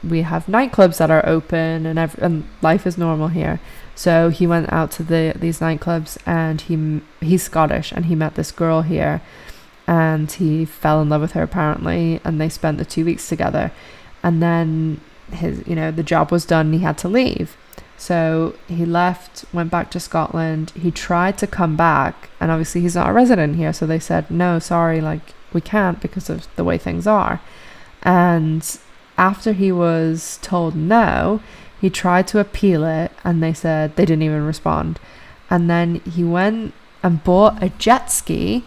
we have nightclubs that are open, and life is normal here. So he went out to these nightclubs, and he's Scottish, and he met this girl here, and he fell in love with her apparently, and they spent the 2 weeks together. And then his, you know, the job was done, and he had to leave. So he left, went back to Scotland. He tried to come back, and obviously he's not a resident here, so they said, no, sorry, like, we can't because of the way things are. And after he was told no, he tried to appeal it, and they said they didn't even respond. And then he went and bought a jet ski,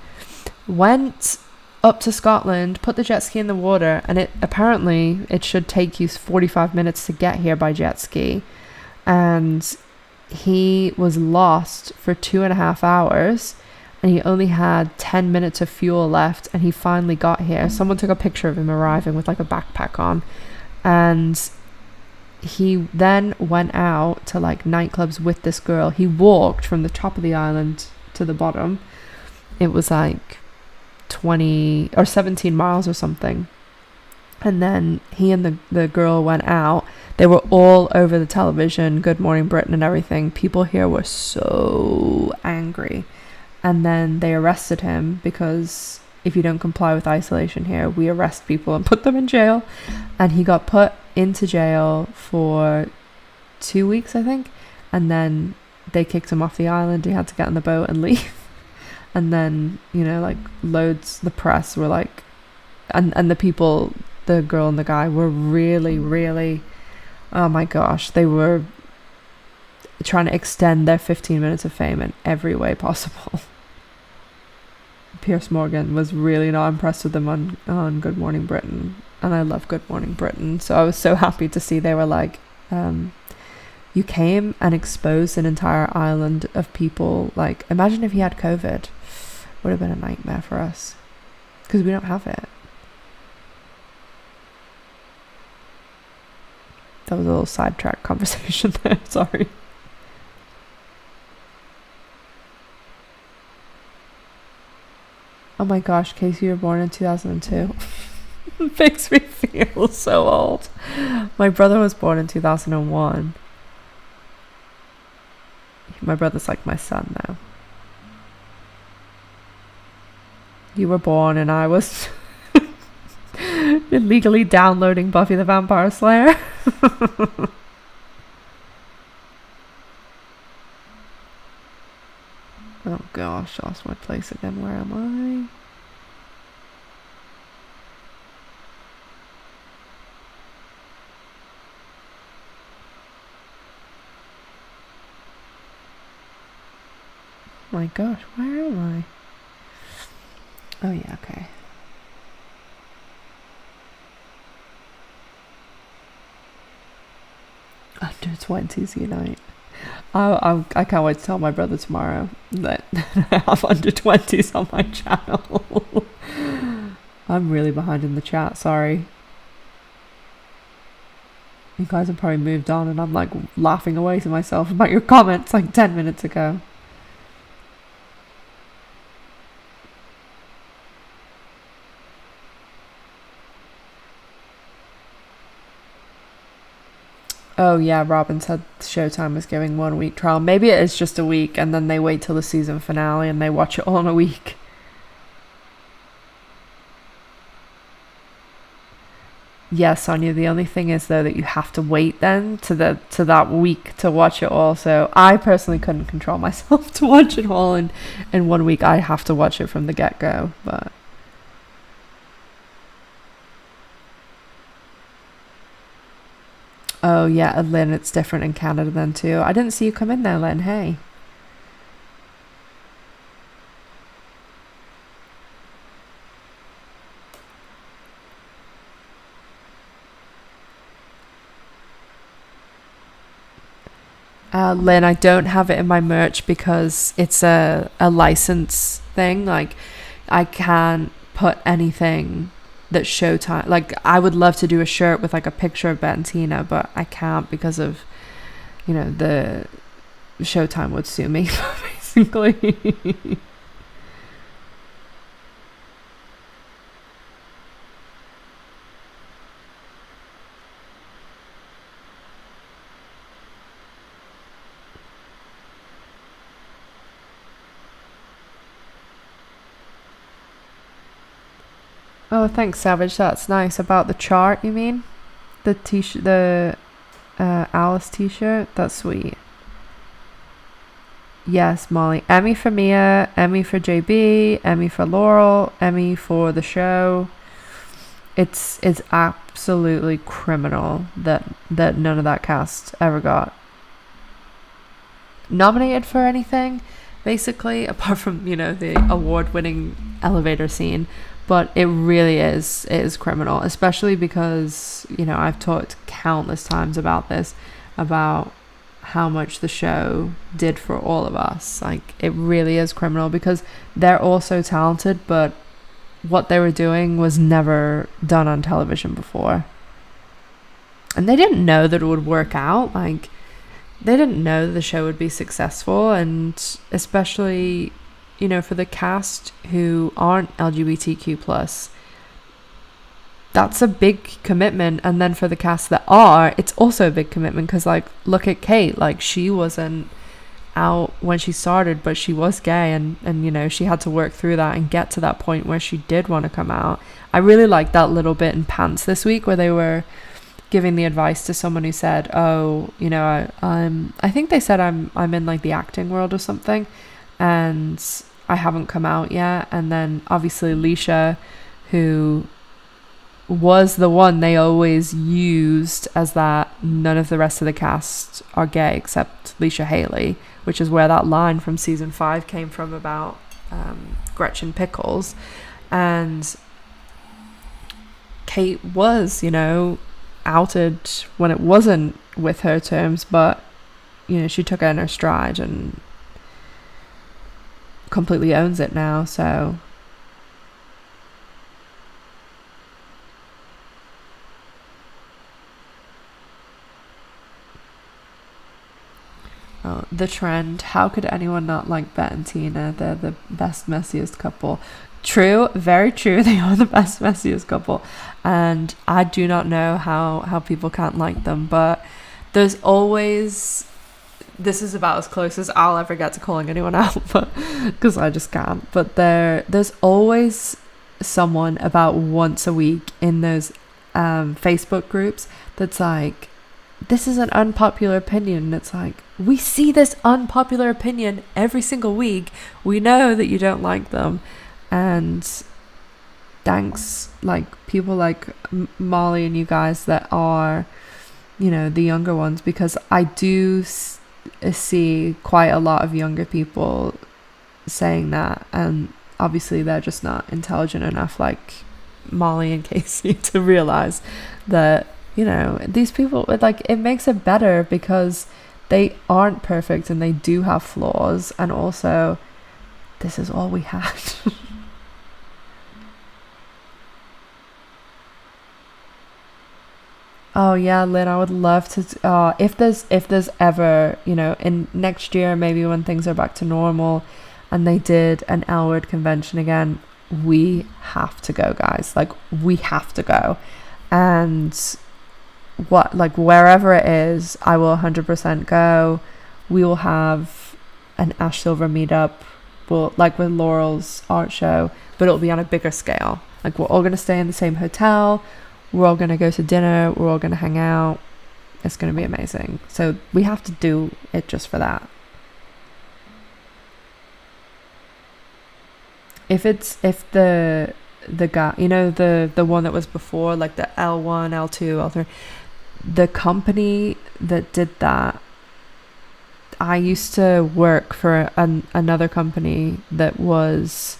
went up to Scotland, put the jet ski in the water, and it should take you 45 minutes to get here by jet ski. And he was lost for 2.5 hours, and he only had 10 minutes of fuel left, and he finally got here. Someone took a picture of him arriving with like a backpack on, and he then went out to like nightclubs with this girl. He walked from the top of the island to the bottom. It was like 20 or 17 miles or something. And then he and the girl went out. They were all over the television, Good Morning Britain and everything. People here were so angry. And then they arrested him, because if you don't comply with isolation here, we arrest people and put them in jail. And he got put into jail for 2 weeks, I think. And then they kicked him off the island. He had to get on the boat and leave. And then, you know, like the press were like, and the people, the girl and the guy were really, really, oh my gosh, they were trying to extend their 15 minutes of fame in every way possible. Piers Morgan was really not impressed with them on Good Morning Britain, and I love Good Morning Britain, so I was so happy to see they were like, you came and exposed an entire island of people. Like, imagine if he had COVID. Would have been a nightmare for us, because we don't have it. That was a little sidetrack conversation there, sorry. Oh my gosh, Casey, you were born in 2002. It makes me feel so old. My brother was born in 2001. My brother's like my son now. You were born and I was illegally downloading Buffy the Vampire Slayer. Oh gosh, I lost my place again. Where am I? My gosh, where am I? Oh yeah, okay. Under 20s unite. I can't wait to tell my brother tomorrow that I have under 20s on my channel. I'm really behind in the chat, sorry. You guys have probably moved on, and I'm like laughing away to myself about your comments like 10 minutes ago. Oh yeah, Robin said Showtime is giving 1 week trial. Maybe it is just a week, and then they wait till the season finale and they watch it all in a week. Yeah, Sonia, the only thing is though that you have to wait then to that week to watch it all. So I personally couldn't control myself to watch it all in 1 week. I have to watch it from the get-go. But oh yeah, Lynn, it's different in Canada then too. I didn't see you come in there, Lynn. Hey. Lynn, I don't have it in my merch because it's a license thing. Like, I can't put anything that's Showtime. Like, I would love to do a shirt with like a picture of Bentina, but I can't because of, the Showtime would sue me, basically. Oh, thanks, Savage. That's nice. About the chart, you mean? The t-shirt, the Alice t-shirt? That's sweet. Yes, Molly. Emmy for Mia, Emmy for JB, Emmy for Laurel, Emmy for the show. It's absolutely criminal that none of that cast ever got nominated for anything, basically, apart from, the award-winning elevator scene. But it really is criminal, especially because, I've talked countless times about this, about how much the show did for all of us. Like, it really is criminal because they're all so talented, but what they were doing was never done on television before. And they didn't know that it would work out. Like, they didn't know that the show would be successful, and especially, for the cast who aren't LGBTQ plus, that's a big commitment. And then for the cast that are, it's also a big commitment because, like, look at Kate. Like, she wasn't out when she started, but she was gay, and she had to work through that and get to that point where she did want to come out. I really liked that little bit in Pants this week where they were giving the advice to someone who said, oh, I think they said I'm in like the acting world or something, and I haven't come out yet. And then obviously Leisha, who was the one they always used as that none of the rest of the cast are gay except Leisha Hailey, which is where that line from season 5 came from about Gretchen Pickles. And Kate was, outed when it wasn't with her terms, but she took it in her stride and completely owns it now. So the trend, how could anyone not like Bet and Tina? They're the best messiest couple. True, very true. They are the best messiest couple, and I do not know how people can't like them. But there's always, this is about as close as I'll ever get to calling anyone out, but because I just can't. But there's always someone about once a week in those Facebook groups that's like, this is an unpopular opinion. And it's like, we see this unpopular opinion every single week. We know that you don't like them. And thanks, like, people like Molly and you guys that are, the younger ones, because I do see quite a lot of younger people saying that, and obviously they're just not intelligent enough, like Molly and Casey, to realize that, these people, like, it makes it better because they aren't perfect and they do have flaws, and also this is all we had. Oh yeah, Lynn, I would love to. If there's ever, in next year, maybe when things are back to normal, and they did an L-word convention again, we have to go, guys. Like, we have to go, and wherever it is, I will 100% go. We will have an Ash Silver meetup, like with Laurel's art show, but it'll be on a bigger scale. Like, we're all gonna stay in the same hotel. We're all going to go to dinner. We're all going to hang out. It's going to be amazing. So we have to do it just for that. If the guy, you know, the one that was before, like the L1, L2, L3, the company that did that, I used to work for another company that was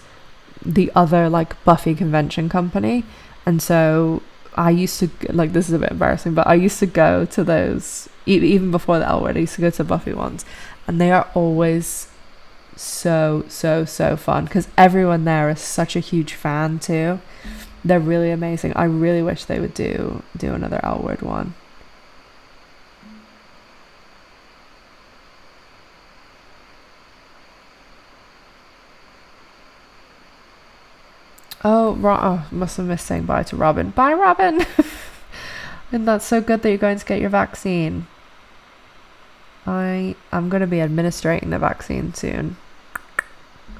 the other, like, Buffy convention company. And so I used to, like, this is a bit embarrassing, but I used to go to those, even before the L word, I used to go to Buffy ones. And they are always so fun, because everyone there is such a huge fan too. They're really amazing. I really wish they would do another L word one. Oh, must have missed saying bye to Robin. Bye, Robin. And that's so good that you're going to get your vaccine. I'm going to be administrating the vaccine soon.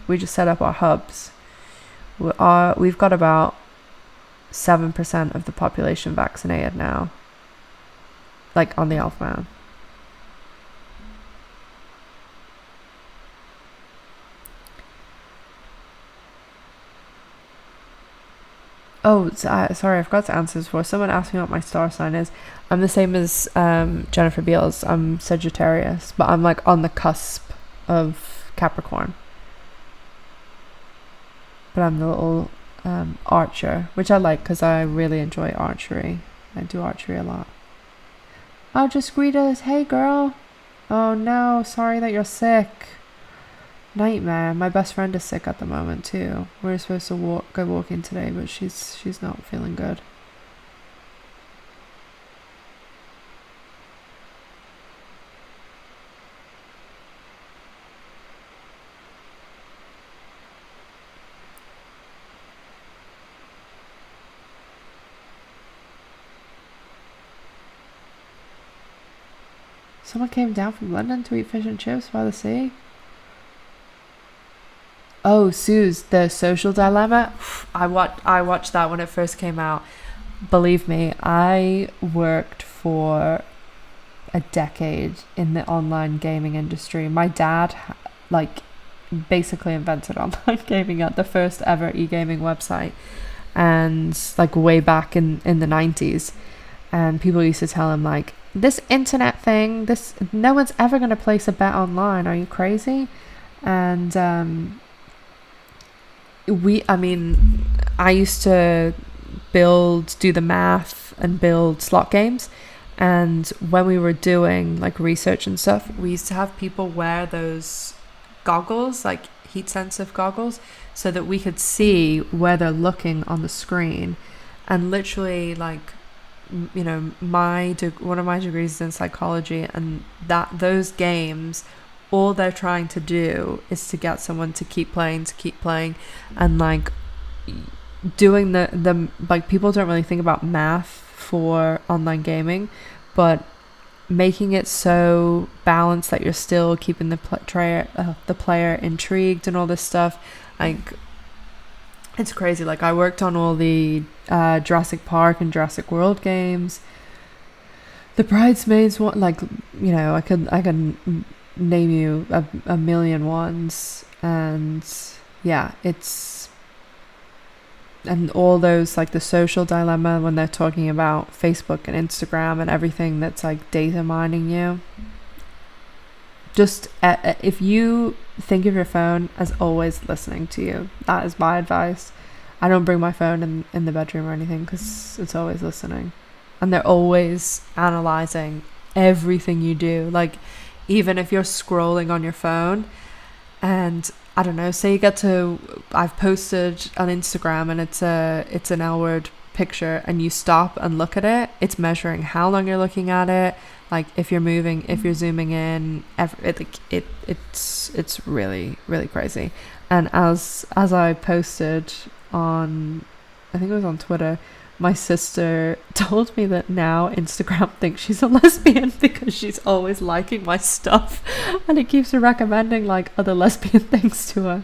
We just set up our hubs. We've got about 7% of the population vaccinated now, like on the Elfman. Oh, sorry, I forgot to answer this before. Someone asked me what my star sign is. I'm the same as Jennifer Beals. I'm Sagittarius, but I'm like on the cusp of Capricorn. But I'm the little archer, which I like because I really enjoy archery. I do archery a lot. Oh, just greet us. Hey, girl. Oh, no. Sorry that you're sick. Nightmare. My best friend is sick at the moment too. We're supposed to go walking today, but she's not feeling good. Someone came down from London to eat fish and chips by the sea. Oh, Suze, The Social Dilemma. I watched that when it first came out. Believe me, I worked for a decade in the online gaming industry. My dad, like, basically invented online gaming at the first ever e-gaming website, and like way back in the 90s. And people used to tell him, like, this internet thing, no one's ever going to place a bet online. Are you crazy? And I used to do the math and build slot games, and when we were doing like research and stuff, we used to have people wear those goggles, like heat sensitive goggles, so that we could see where they're looking on the screen. And literally, like, you know, one of my degrees is in psychology, and those games, all they're trying to do is to get someone to keep playing, and like doing the like, people don't really think about math for online gaming, but making it so balanced that you're still keeping the player intrigued and all this stuff. Like, it's crazy. Like, I worked on all the Jurassic Park and Jurassic World games. The Bridesmaids one, like, you know, I can name you a million ones. And yeah, and all those, like the Social Dilemma, when they're talking about Facebook and Instagram and everything that's like data mining you. Just if you think of your phone as always listening to you, that is my advice. I don't bring my phone in the bedroom or anything, because it's always listening, and they're always analyzing everything you do. Like, even if you're scrolling on your phone, and I don't know, say I've posted on Instagram and it's an L-word picture, and you stop and look at it, it's measuring how long you're looking at it, like if you're moving, if you're zooming in, it's really, really crazy. And as I posted on, I think it was on Twitter, my sister told me that now Instagram thinks she's a lesbian because she's always liking my stuff, and it keeps her recommending like other lesbian things to her.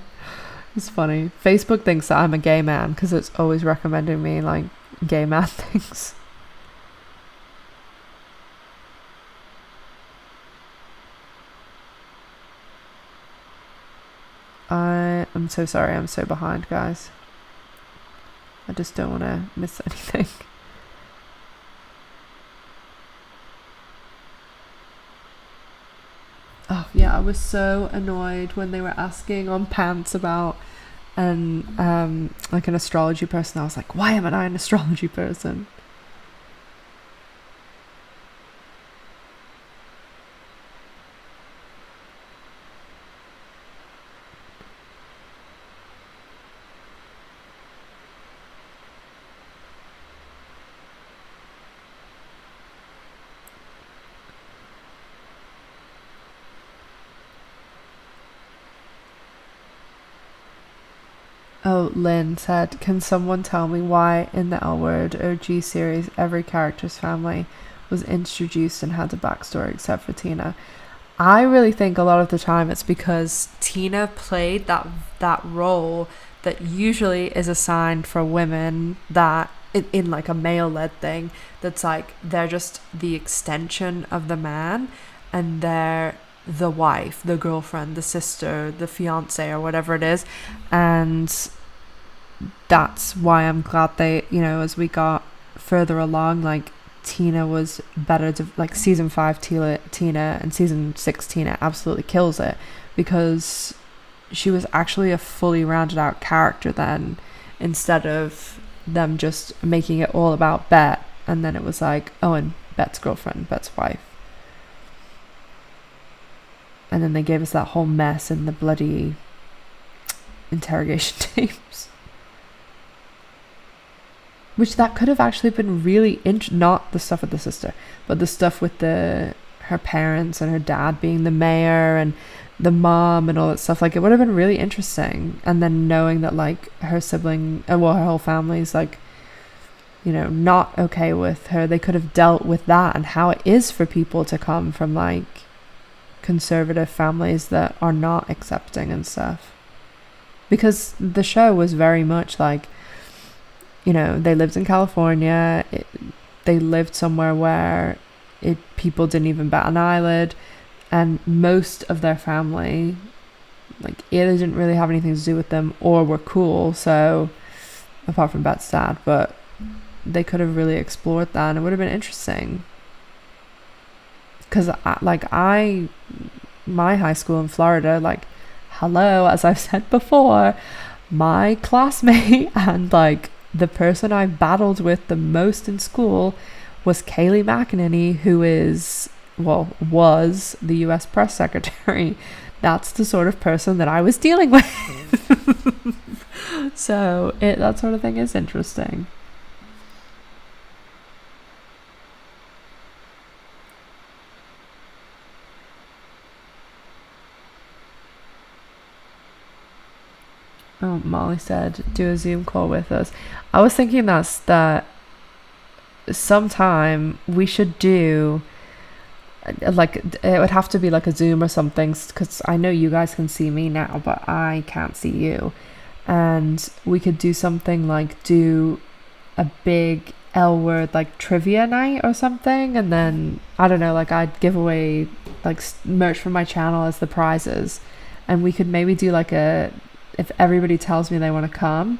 It's funny. Facebook thinks that I'm a gay man because it's always recommending me like gay man things. I'm so sorry, I'm so behind, guys. I just don't want to miss anything. Oh yeah, I was so annoyed when they were asking on Pants about like an astrology person. I was like, why am I an astrology person? Oh, Lynn said, can someone tell me why in the L Word OG series every character's family was introduced and had a backstory except for Tina? I really think a lot of the time it's because Tina played that role that usually is assigned for women, that in like a male-led thing, that's like they're just the extension of the man, and they're the wife, the girlfriend, the sister, the fiance, or whatever it is. And that's why I'm glad they, as we got further along, like Tina was better to, like, season 5 Tina and season 6 Tina absolutely kills it, because she was actually a fully rounded out character then, instead of them just making it all about Bet, and then it was like, oh, and Bet's girlfriend, Bet's wife. And then they gave us that whole mess in the bloody interrogation tapes. Which that could have actually been really not the stuff with the sister, but the stuff with her parents and her dad being the mayor and the mom and all that stuff. Like, it would have been really interesting. And then knowing that, like, her sibling, her whole family's, like, not okay with her. They could have dealt with that and how it is for people to come from, like, conservative families that are not accepting and stuff. Because the show was very much like, they lived in California. They lived somewhere where people didn't even bat an eyelid, and most of their family, like, either didn't really have anything to do with them or were cool. So, apart from Bet's dad, but they could have really explored that, and it would have been interesting. Because, my high school in Florida, like, hello, as I've said before, my classmate and, like, the person I battled with the most in school was Kayleigh McEnany, who was the US press secretary. That's the sort of person that I was dealing with. So that sort of thing is interesting. Oh, Molly said, do a Zoom call with us. I was thinking that sometime we should do, like, it would have to be like a Zoom or something, because I know you guys can see me now, but I can't see you. And we could do something like do a big L Word, like, trivia night or something. And then, I don't know, like, I'd give away, like, merch from my channel as the prizes. And we could maybe do like if everybody tells me they want to come,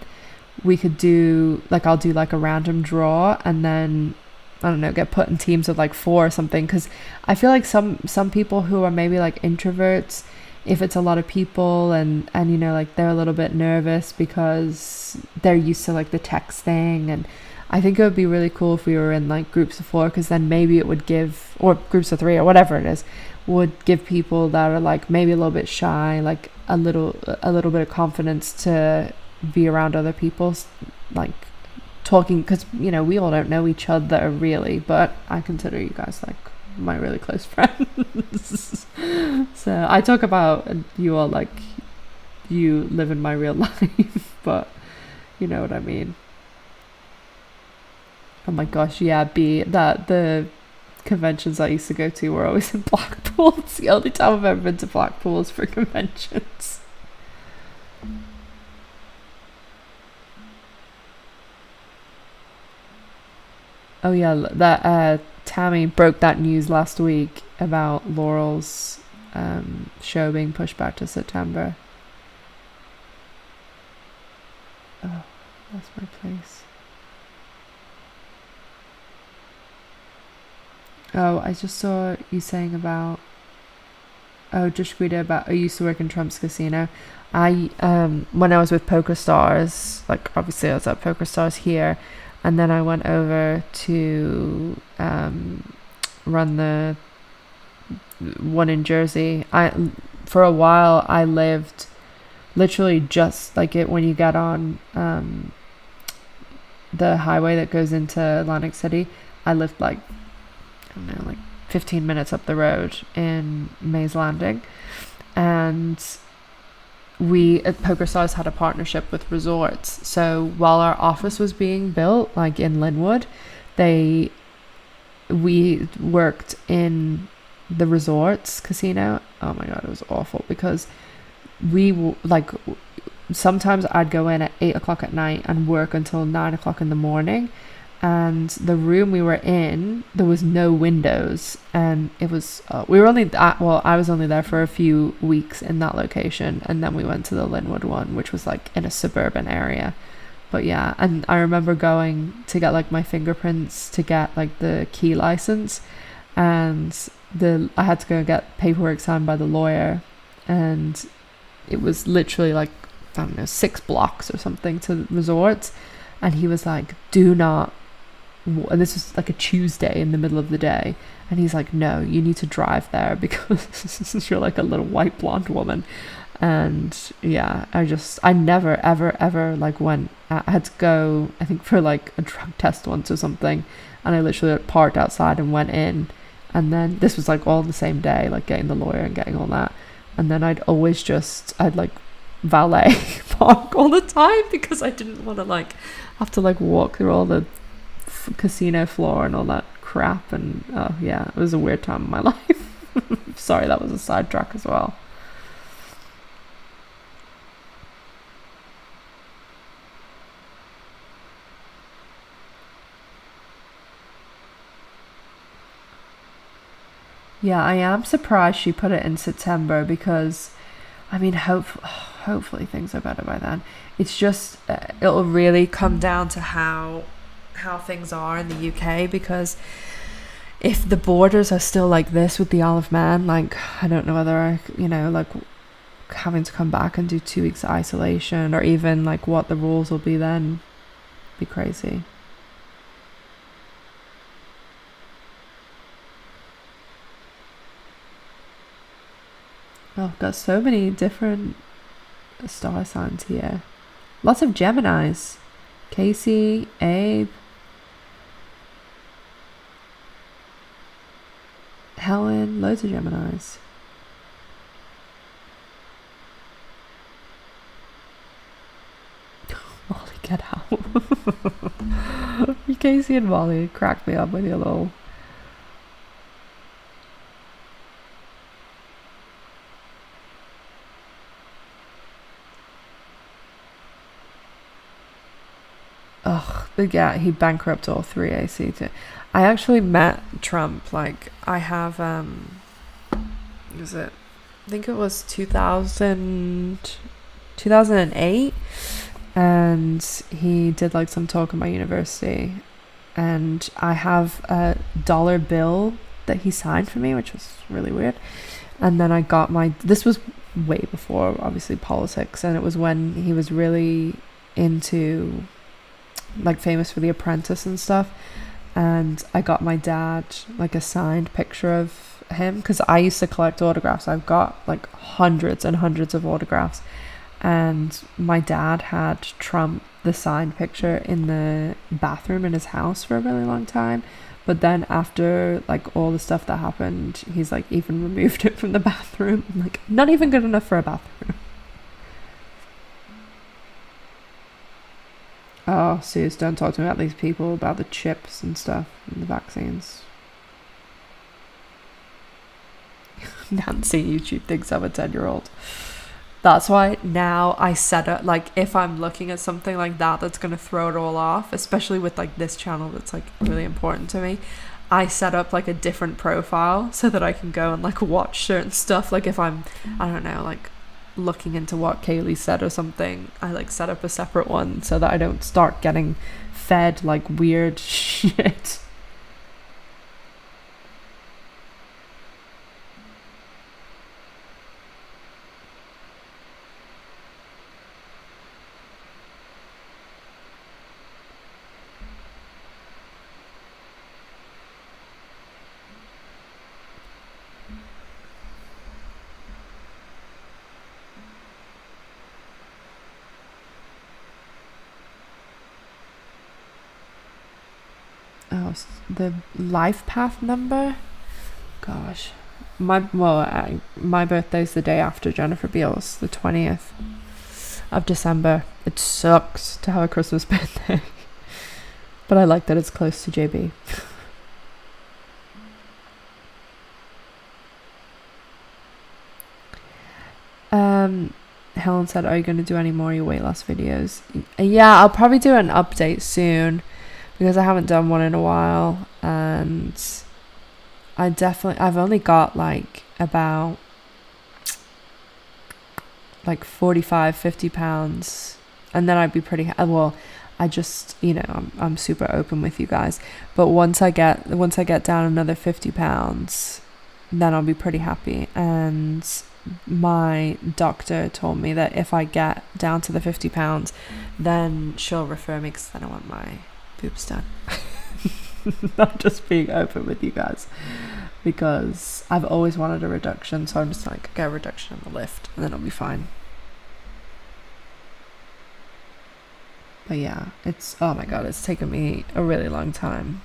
we could do, like, I'll do like a random draw, and then, I don't know, get put in teams of like 4 or something. Because I feel like some people who are maybe like introverts, if it's a lot of people and like, they're a little bit nervous because they're used to like the texting, and I think it would be really cool if we were in like groups of 4, because then maybe it would give, or groups of 3 or whatever it is, would give people that are like maybe a little bit shy, like a little bit of confidence to be around other people, like talking, because we all don't know each other really, but I consider you guys like my really close friends. So I talk about you all like you live in my real life, but you know what I mean. Oh my gosh, yeah, the conventions I used to go to were always in Blackpool. It's the only time I've ever been to Blackpool is for conventions. Oh yeah, that Tammy broke that news last week about Laurel's show being pushed back to September. Oh, that's my place. Oh, I just saw you saying about, oh, just read it about, I used to work in Trump's casino. I when I was with Poker Stars, like obviously I was at Poker Stars here, and then I went over to run the one in Jersey. For a while I lived literally just like it when you get on the highway that goes into Atlantic City. I lived like, I don't know, like 15 minutes up the road in Mays Landing, and we at Poker Stars had a partnership with resorts. So while our office was being built, like in Linwood, we worked in the resorts casino. Oh my god, it was awful because like sometimes I'd go in at 8 o'clock at night and work until 9 o'clock in the morning, and the room we were in, there was no windows, and it was we were only I was only there for a few weeks in that location, and then we went to the Linwood one, which was like in a suburban area. But yeah, and I remember going to get like my fingerprints to get like the key license, and I had to go get paperwork signed by the lawyer, and it was literally like, I don't know, 6 blocks or something to the resorts, and he was like, do not, and this was like a Tuesday in the middle of the day, and he's like, no, you need to drive there because you're like a little white blonde woman. And yeah, I never ever like went. I had to go, I think, for like a drug test once or something, and I literally parked outside and went in, and then this was like all the same day, like getting the lawyer and getting all that, and then I'd like valet park all the time because I didn't want to like have to like walk through all the casino floor and all that crap. And oh yeah, it was a weird time in my life. Sorry, that was a sidetrack as well. Yeah, I am surprised she put it in September because, I mean, hopefully things are better by then. It's just it'll really come down to how things are in the UK, because if the borders are still like this with the Isle of Man, like I don't know whether like having to come back and do 2 weeks of isolation, or even like what the rules will be then. Be crazy. Oh, got so many different star signs here. Lots of Geminis. Casey, Abe, Helen, loads of Geminis. Molly, get out. Casey and Molly cracked me up with your little... Ugh, yeah, he bankrupted all 3 AC. I actually met Trump, like, I have, was it, I think it was 2008, and he did, like, some talk at my university, and I have a dollar bill that he signed for me, which was really weird, and then I got this was way before, obviously, politics, and it was when he was really into... like famous for The Apprentice and stuff, and I got my dad like a signed picture of him because I used to collect autographs. I've got like hundreds and hundreds of autographs, and my dad had Trump the signed picture in the bathroom in his house for a really long time, but then after like all the stuff that happened, he's like even removed it from the bathroom. I'm like, not even good enough for a bathroom. Oh, Suze, don't talk to me about these people, about the chips and stuff, and the vaccines. Nancy YouTube thinks I'm a 10-year-old. That's why now I set it, like, if I'm looking at something like that that's going to throw it all off, especially with, like, this channel that's, like, really important to me, I set up, like, a different profile so that I can go and, like, watch certain stuff. Like, if I'm, I don't know, like looking into what Kaylee said or something, I like set up a separate one so that I don't start getting fed like weird shit. Oh, the life path number? Gosh. My birthday's the day after Jennifer Beals, the 20th of December. It sucks to have a Christmas birthday. But I like that it's close to JB. Helen said, are you going to do any more of your weight loss videos? Yeah, I'll probably do an update soon, because I haven't done one in a while, and I've only got like about like 45-50 pounds, and then I'd be pretty well. I just, I'm super open with you guys, but once I get down another 50 pounds, then I'll be pretty happy. And my doctor told me that if I get down to the 50 pounds, then she'll refer me, because then I want my boobs done. Not just being open with you guys, because I've always wanted a reduction, so I'm just like, get a reduction on the lift and then I'll be fine. But yeah, oh my god, it's taken me a really long time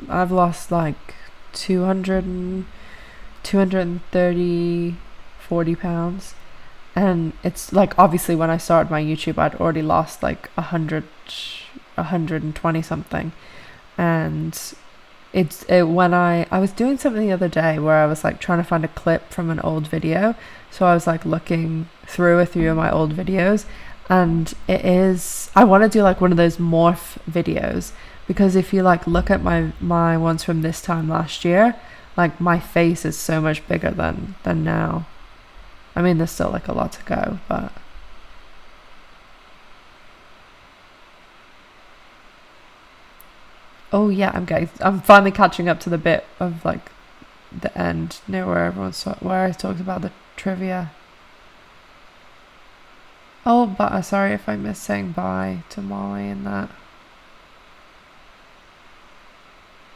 I've lost like 230, 40 pounds, and it's like, obviously when I started my YouTube I'd already lost like 120 something, and when I was doing something the other day where I was like trying to find a clip from an old video, so I was like looking through a few of my old videos, and I want to do like one of those morph videos, because if you like look at my ones from this time last year, like my face is so much bigger than now. I mean, there's still like a lot to go, but oh yeah, I'm finally catching up to the bit of like the end, where where I talked about the trivia. Oh, but sorry if I missed saying bye to Molly and that.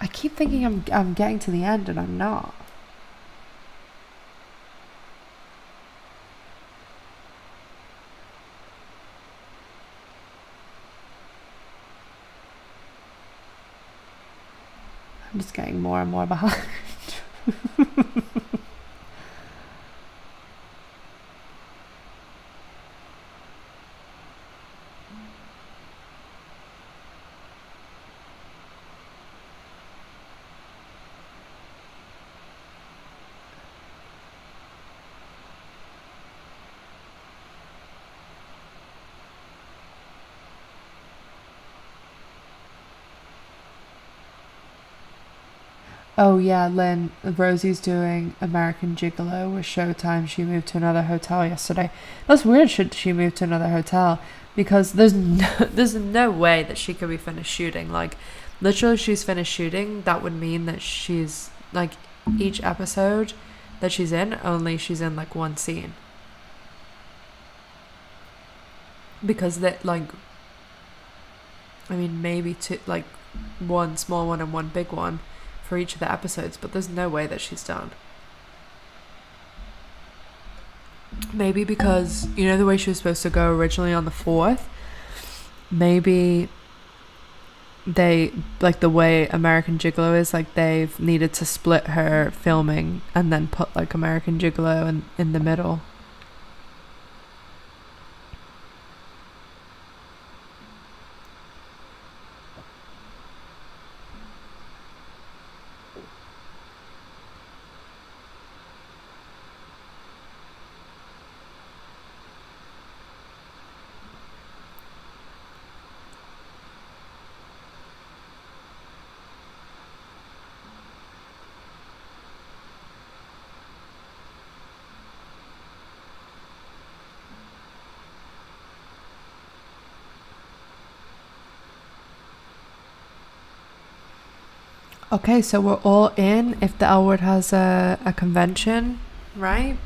I keep thinking I'm getting to the end and I'm not. I'm just getting more and more behind. Oh yeah, Lynn, Rosie's doing American Gigolo with Showtime. She moved to another hotel yesterday. That's weird, should she move to another hotel? Because there's no way that she could be finished shooting. Like, literally she's finished shooting. That would mean that she's, like, each episode that she's in, only she's in, like, one scene. Because that, like, I mean, maybe two, like, one small one and one big one for each of the episodes, but there's no way that she's done. Maybe because, the way she was supposed to go originally on the 4th, maybe they, like the way American Gigolo is, like they've needed to split her filming and then put like American Gigolo in the middle. Okay, so we're all in if the L Word has a convention, right?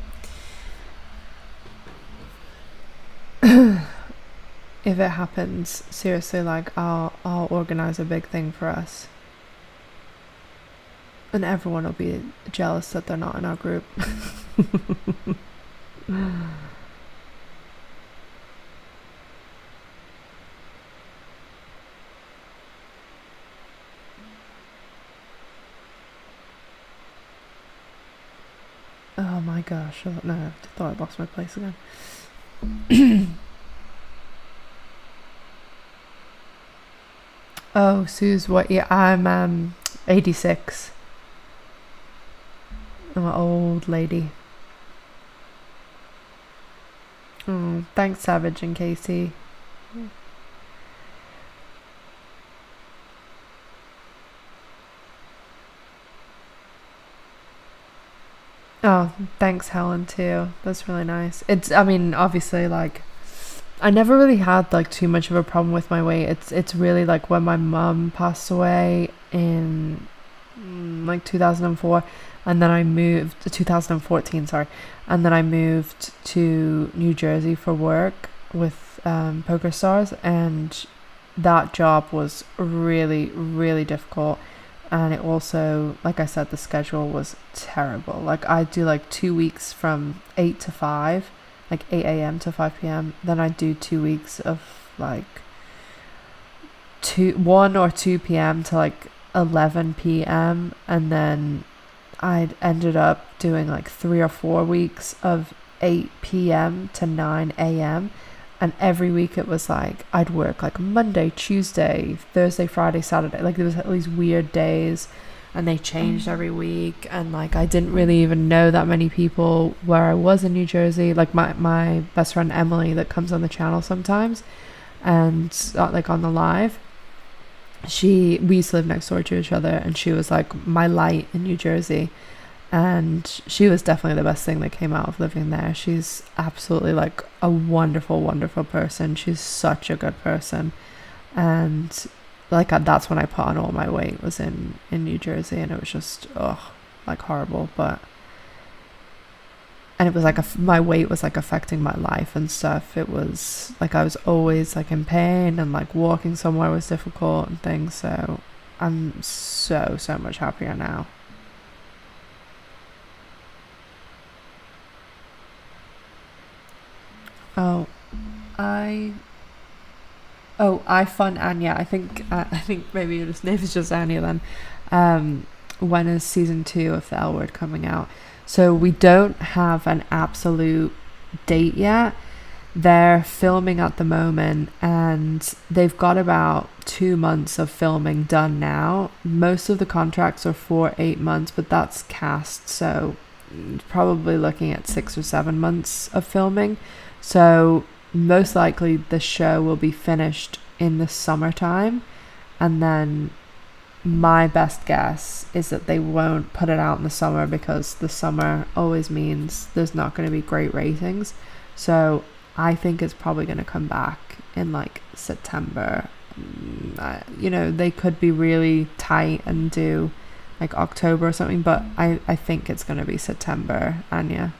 If it happens, seriously, like I'll organize a big thing for us. And everyone will be jealous that they're not in our group. Oh my gosh, no, I thought I lost my place again. Oh, Sue's what? Yeah, I'm 86. I'm an old lady. Oh, thanks, Savage and Casey. Oh, thanks, Helen, too. That's really nice. I mean, obviously, like, I never really had, like, too much of a problem with my weight. It's really, like, when my mum passed away in, like, 2004, and then I moved, 2014, sorry, and then I moved to New Jersey for work with Poker Stars, and that job was really, really difficult. And it also, like I said, the schedule was terrible. Like, I do like 2 weeks from 8 to 5, like 8 a.m. to 5 p.m. Then I do 2 weeks of like 1 or 2 p.m. to like 11 p.m. And then I ended up doing like 3 or 4 weeks of 8 p.m. to 9 a.m. And every week it was like I'd work like Monday, Tuesday, Thursday, Friday, Saturday. Like there was these weird days, and they changed every week. And like I didn't really even know that many people where I was in New Jersey. Like my best friend Emily that comes on the channel sometimes, and like on the live, we used to live next door to each other, and she was like my light in New Jersey. And she was definitely the best thing that came out of living there. She's absolutely like a wonderful, wonderful person. She's such a good person. And like that's when I put on all my weight, was in New Jersey, and it was just like horrible. And it was like my weight was like affecting my life and stuff. It was like I was always like in pain, and like walking somewhere was difficult and things. So I'm so much happier now. I fun Anya. I think maybe your name is just Anya then. When is season 2 of the L Word coming out? So we don't have an absolute date yet. They're filming at the moment, and they've got about 2 months of filming done now. Most of the contracts are for 8 months, but that's cast, so probably looking at 6 or 7 months of filming. So most likely the show will be finished in the summertime, and then my best guess is that they won't put it out in the summer, because the summer always means there's not going to be great ratings. So I think it's probably going to come back in like September. They could be really tight and do like October or something, but I think it's going to be September, Anya.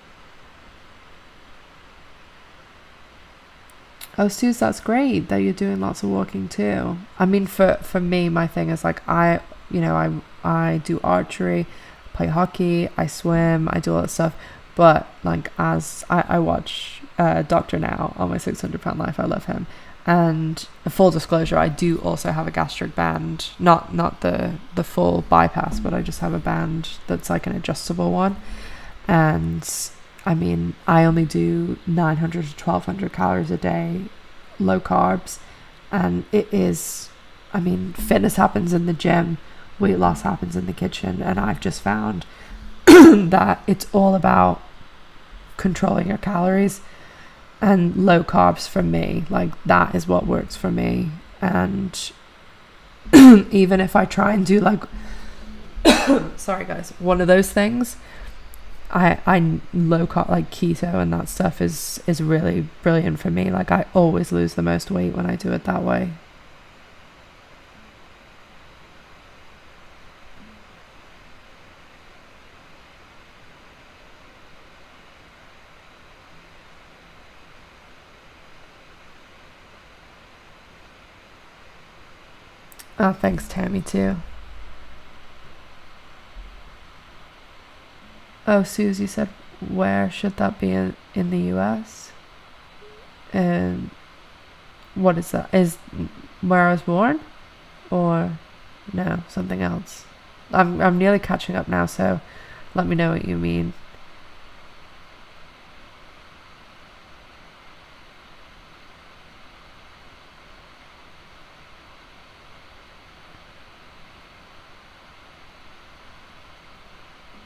Oh, Suze, that's great that you're doing lots of walking too. I mean, for me, my thing is like I do archery, play hockey, I swim, I do all that stuff. But like as I watch Doctor Now on my 600-pound life, I love him. And full disclosure, I do also have a gastric band, not the full bypass, but I just have a band that's like an adjustable one. And I mean, I only do 900 to 1200 calories a day, low carbs, and it is, I mean, fitness happens in the gym, weight loss happens in the kitchen, and I've just found that it's all about controlling your calories, and low carbs for me, like that is what works for me. And even if I try and do like sorry guys, one of those things, I low carb, like keto and that stuff is really brilliant for me. Like I always lose the most weight when I do it that way. Oh, thanks, Tammy, too. Oh, Susie said, where should that be in the US? And what is that? Is where I was born? Or no, something else? I'm nearly catching up now, so let me know what you mean.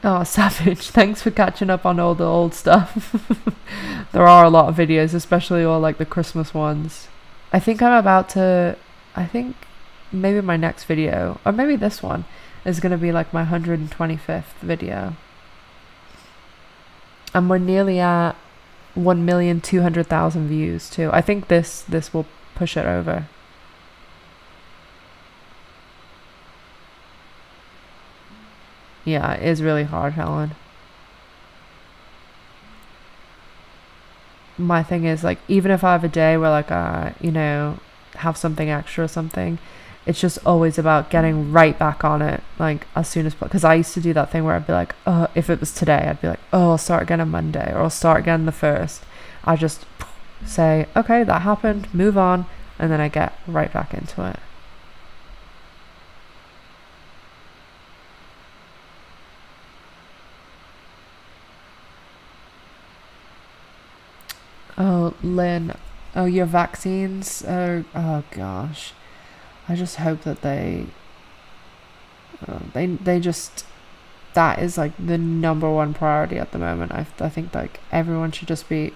Oh, Savage, thanks for catching up on all the old stuff. There are a lot of videos, especially all like the Christmas ones. I think maybe my next video, or maybe this one, is going to be like my 125th video. And we're nearly at 1,200,000 views too. I think this will push it over. Yeah, it is really hard, Helen. My thing is, like, even if I have a day where, like, have something extra or something, it's just always about getting right back on it, like, as soon as possible. Because I used to do that thing where I'd be like, oh, if it was today, I'd be like, oh, I'll start again on Monday, or I'll start again the 1st. I just say, okay, that happened, move on, and then I get right back into it. Oh, Lynn. Oh, your vaccines are... Oh, gosh. I just hope that they just... That is, like, the number one priority at the moment. I think, like, everyone should just be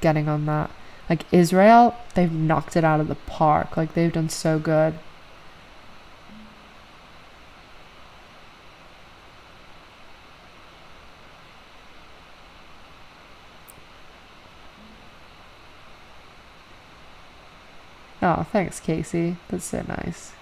getting on that. Like, Israel, they've knocked it out of the park. Like, they've done so good. Oh, thanks, Casey. That's so nice.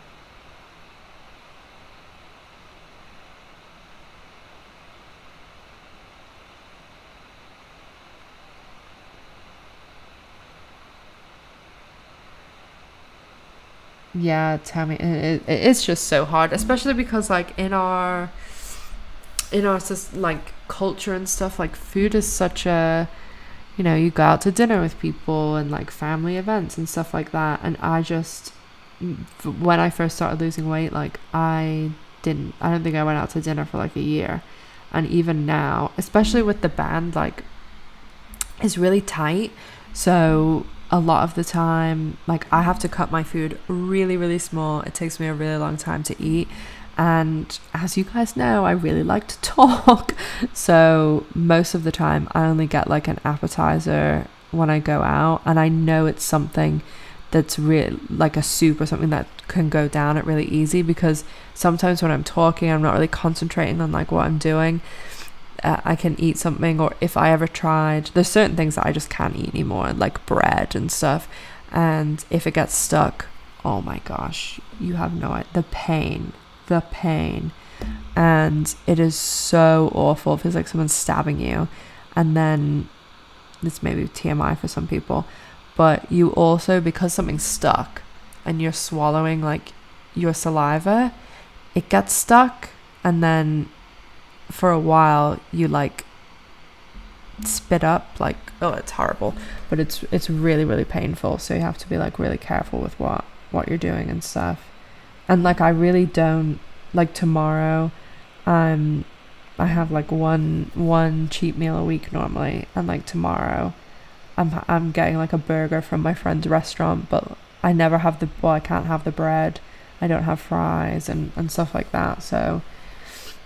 Yeah, Tammy, it's just so hard, especially because, like, in our like culture and stuff, like, food is such a, you go out to dinner with people and like family events and stuff like that. And I just, when I first started losing weight, like, I don't think I went out to dinner for like a year. And even now, especially with the band, like, it's really tight. So a lot of the time, like, I have to cut my food really, really small. It takes me a really long time to eat. And as you guys know, I really like to talk. So most of the time I only get like an appetizer when I go out. And I know it's something that's real, like a soup or something that can go down it really easy, because sometimes when I'm talking, I'm not really concentrating on like what I'm doing. I can eat something, or if I ever tried, there's certain things that I just can't eat anymore, like bread and stuff. And if it gets stuck, oh my gosh, you have no idea. The pain. And it is so awful. It feels like someone's stabbing you. And then, this may be TMI for some people, but you also, because something's stuck and you're swallowing like your saliva, it gets stuck, and then for a while you like spit up, like, oh, it's horrible, but it's really, really painful. So you have to be like really careful with what you're doing and stuff. And like, I really don't, like, tomorrow I have like one cheat meal a week normally, and like tomorrow I'm getting like a burger from my friend's restaurant, but I never have I can't have the bread, I don't have fries and stuff like that. So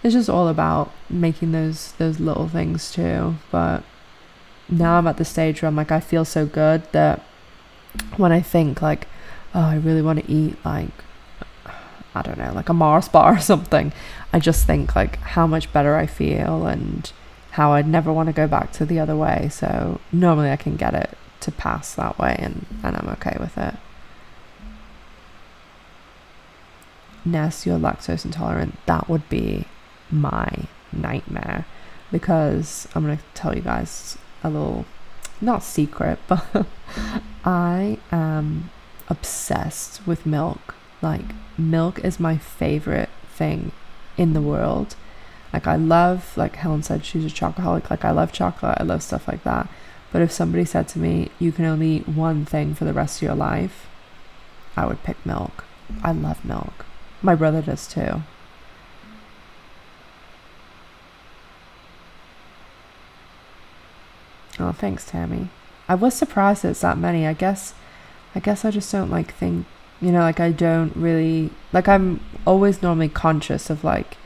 it's just all about making those little things too. But now I'm at the stage where I'm like, I feel so good that when I think like, oh, I really want to eat like, I don't know, like a Mars bar or something, I just think like how much better I feel and how I'd never want to go back to the other way. So normally I can get it to pass that way, and I'm okay with it. Ness, you're lactose intolerant. That would be my nightmare, because I'm going to tell you guys a little, not secret, but I am obsessed with milk. Like, milk is my favorite thing in the world. Like, I love, like Helen said, she's a chocoholic. Like, I love chocolate, I love stuff like that. But if somebody said to me, you can only eat one thing for the rest of your life, I would pick milk. I love milk. My brother does too. Oh, thanks, Tammy. I was surprised it's that many. I guess I just don't like think, like I don't really, like I'm always normally conscious of like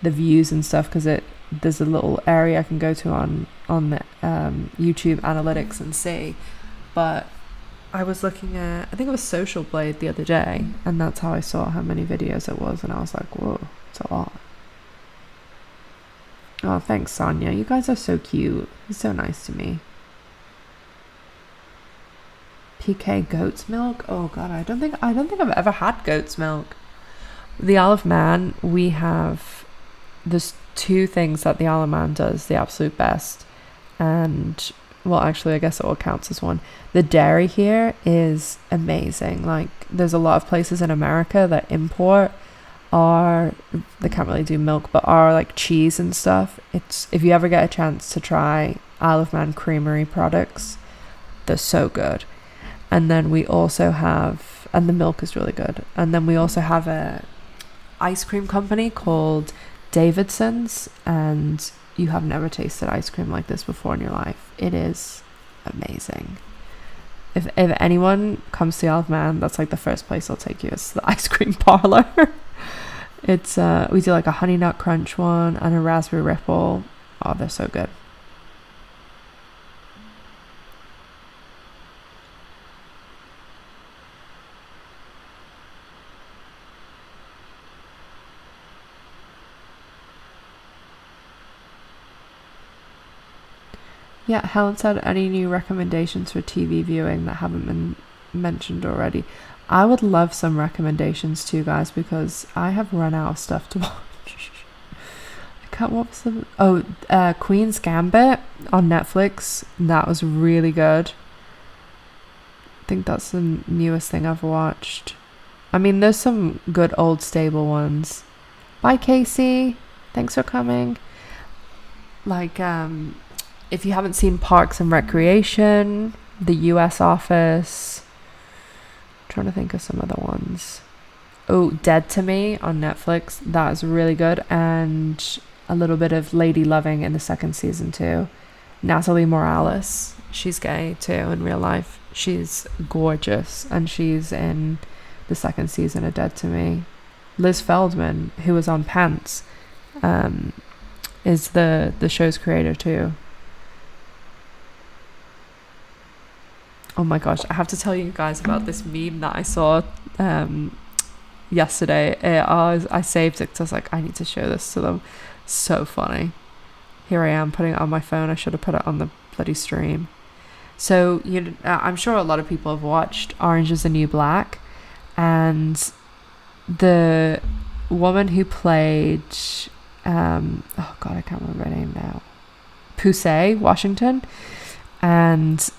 the views and stuff, because there's a little area I can go to on the YouTube analytics and see. But I was looking at, I think it was Social Blade the other day, and that's how I saw how many videos it was, and I was like, whoa, it's a lot. Oh, thanks, Sonia. You guys are so cute. You're so nice to me. PK goat's milk? Oh god, I don't think I've ever had goat's milk. The Isle of Man, there's two things that the Isle of Man does the absolute best, and well, actually I guess it all counts as one. The dairy here is amazing. Like, there's a lot of places in America that import they can't really do milk, but are like cheese and stuff. If you ever get a chance to try Isle of Man creamery products, they're so good. And then we also have, and the milk is really good, and then we also have a ice cream company called Davidson's, and you have never tasted ice cream like this before in your life. It is amazing. If anyone comes to the Isle of Man, that's like the first place I'll take you. It's the ice cream parlor. It's we do like a honey nut crunch one and a raspberry ripple. Oh, they're so good. Yeah, Helen said, any new recommendations for TV viewing that haven't been mentioned already? I would love some recommendations too, guys, because I have run out of stuff to watch. Queen's Gambit on Netflix. That was really good. I think that's the newest thing I've watched. I mean, there's some good old stable ones. Bye, Casey. Thanks for coming. Like, if you haven't seen Parks and Recreation, The US Office, I'm trying to think of some other ones. Oh, Dead to Me on Netflix. That is really good. And a little bit of Lady Loving in the second season too. Natalie Morales. She's gay too in real life. She's gorgeous. And she's in the second season of Dead to Me. Liz Feldman, who was on Pants, is the show's creator too. Oh my gosh, I have to tell you guys about this meme that I saw yesterday. I saved it because I was like, I need to show this to them. So funny. Here I am putting it on my phone. I should have put it on the bloody stream. So I'm sure a lot of people have watched Orange is the New Black, and the woman who played oh god, I can't remember her name now, Pusey Washington, and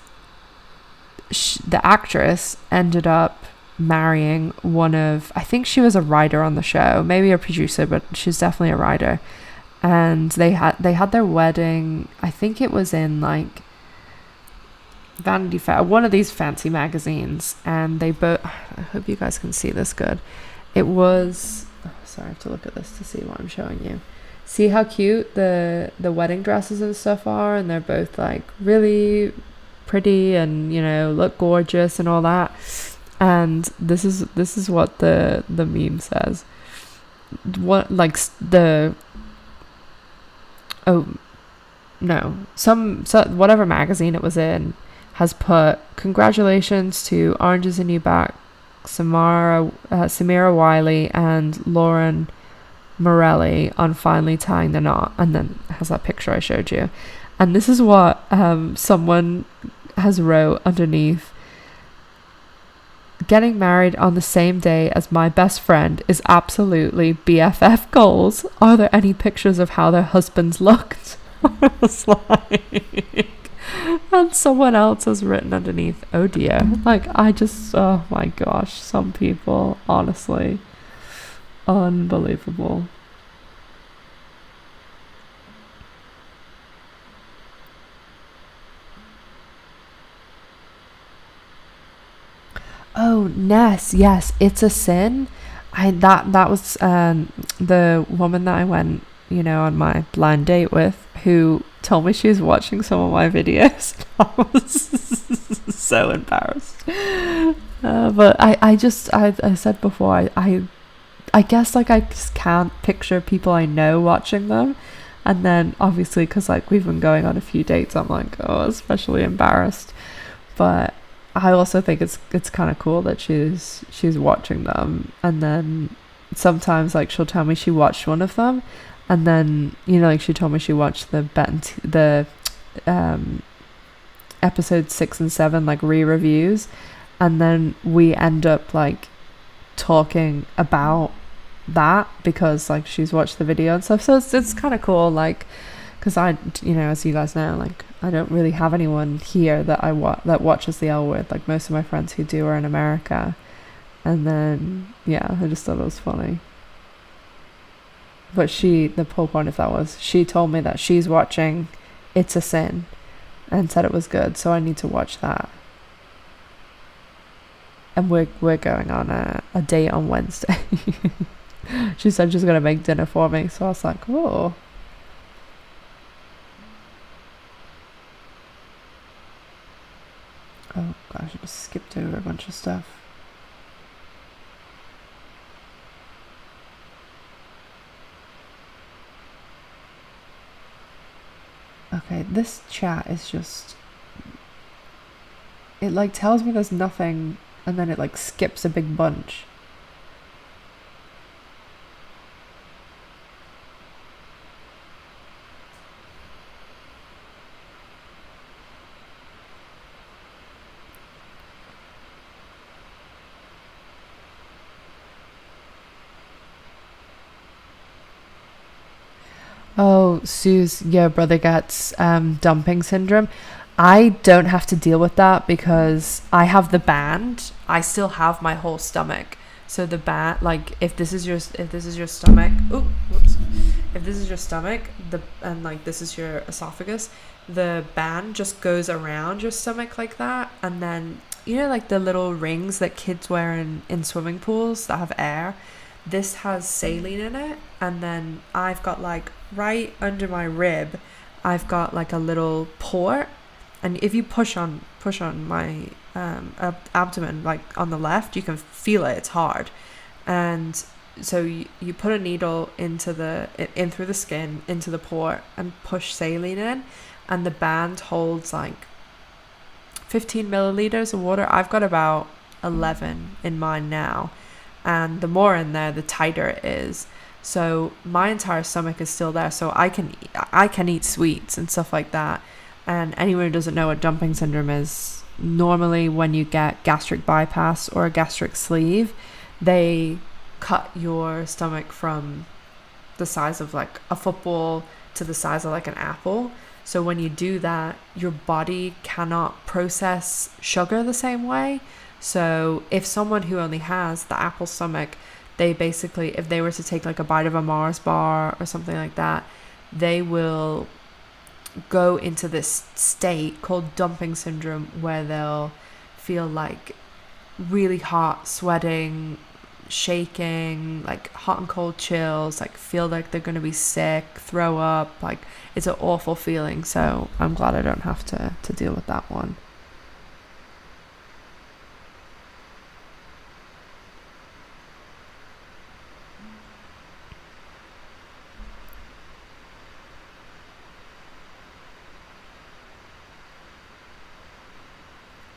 the actress ended up marrying I think she was a writer on the show, maybe a producer, but she's definitely a writer. And they had their wedding, I think it was in like Vanity Fair, one of these fancy magazines, and they both, I hope you guys can see this good. It was, sorry, I have to look at this to see what I'm showing you. See how cute the wedding dresses and stuff are, and they're both like really pretty and look gorgeous and all that. And this is what the meme says. What, like, whatever magazine it was in has put, congratulations to Orange is the New Black Samira Wiley and Lauren Morelli on finally tying the knot, and then it has that picture I showed you. And this is what someone has wrote underneath: getting married on the same day as my best friend is absolutely BFF goals. Are there any pictures of how their husbands looked? I was like, And someone else has written underneath, oh dear. Like, I just, oh my gosh, some people, honestly, unbelievable. Oh, Ness, yes, it's a sin. That was the woman that I went, on my blind date with, who told me she was watching some of my videos. I was so embarrassed. But I said before, I guess like I just can't picture people I know watching them. And then obviously, because like we've been going on a few dates, I'm like, oh, especially embarrassed. But I also think it's kind of cool that she's watching them, and then sometimes like she'll tell me she watched one of them, and then like she told me she watched the um episode 6 and 7 like re-reviews, and then we end up like talking about that because like she's watched the video and stuff. So it's kind of cool, like, because I, as you guys know, like I don't really have anyone here that that watches the L Word. Like most of my friends who do are in America, and then yeah, I just thought it was funny. But the whole point of that was she told me that she's watching It's a Sin and said it was good, so I need to watch that. And we're going on a date on Wednesday. She said she's gonna make dinner for me, so I was like, oh. Oh gosh, I just skipped over a bunch of stuff. Okay, this chat is just, it like tells me there's nothing, and then it like skips a big bunch. Oh, Sue's, your brother gets dumping syndrome. I don't have to deal with that because I have the band. I still have my whole stomach. So the band, like if this is your stomach, oh, whoops. If this is your stomach, and like this is your esophagus, the band just goes around your stomach like that, and then like the little rings that kids wear in swimming pools that have air. This has saline in it, and then I've got like right under my rib, I've got like a little port, and if you push on my abdomen, like on the left, you can feel it. It's hard, and so you put a needle in through the skin into the port and push saline in, and the band holds like 15 milliliters of water. I've got about 11 in mine now, and the more in there, the tighter it is. So my entire stomach is still there, so I can eat sweets and stuff like that. And anyone who doesn't know what dumping syndrome is, normally when you get gastric bypass or a gastric sleeve, they cut your stomach from the size of like a football to the size of like an apple. So when you do that, your body cannot process sugar the same way. So if someone who only has the apple stomach, they basically, if they were to take like a bite of a Mars bar or something like that, they will go into this state called dumping syndrome, where they'll feel like really hot, sweating, shaking, like hot and cold chills, like feel like they're going to be sick, throw up. Like it's an awful feeling. So I'm glad I don't have to deal with that one.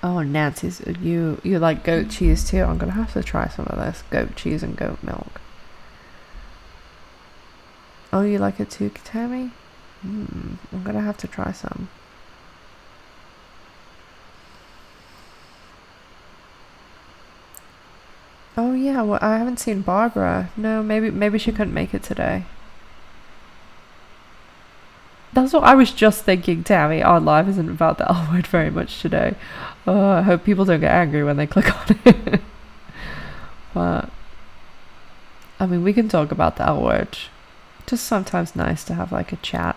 Oh, Nancy's, you like goat cheese too? I'm gonna have to try some of this goat cheese and goat milk. Oh, you like it too, Tammy? I'm gonna have to try some. Oh yeah, well I haven't seen Barbara. No, maybe she couldn't make it today. That's what I was just thinking, Tammy. Our live isn't about the L word very much today. I hope people don't get angry when they click on it. But I mean, we can talk about the L word. Just sometimes nice to have like a chat,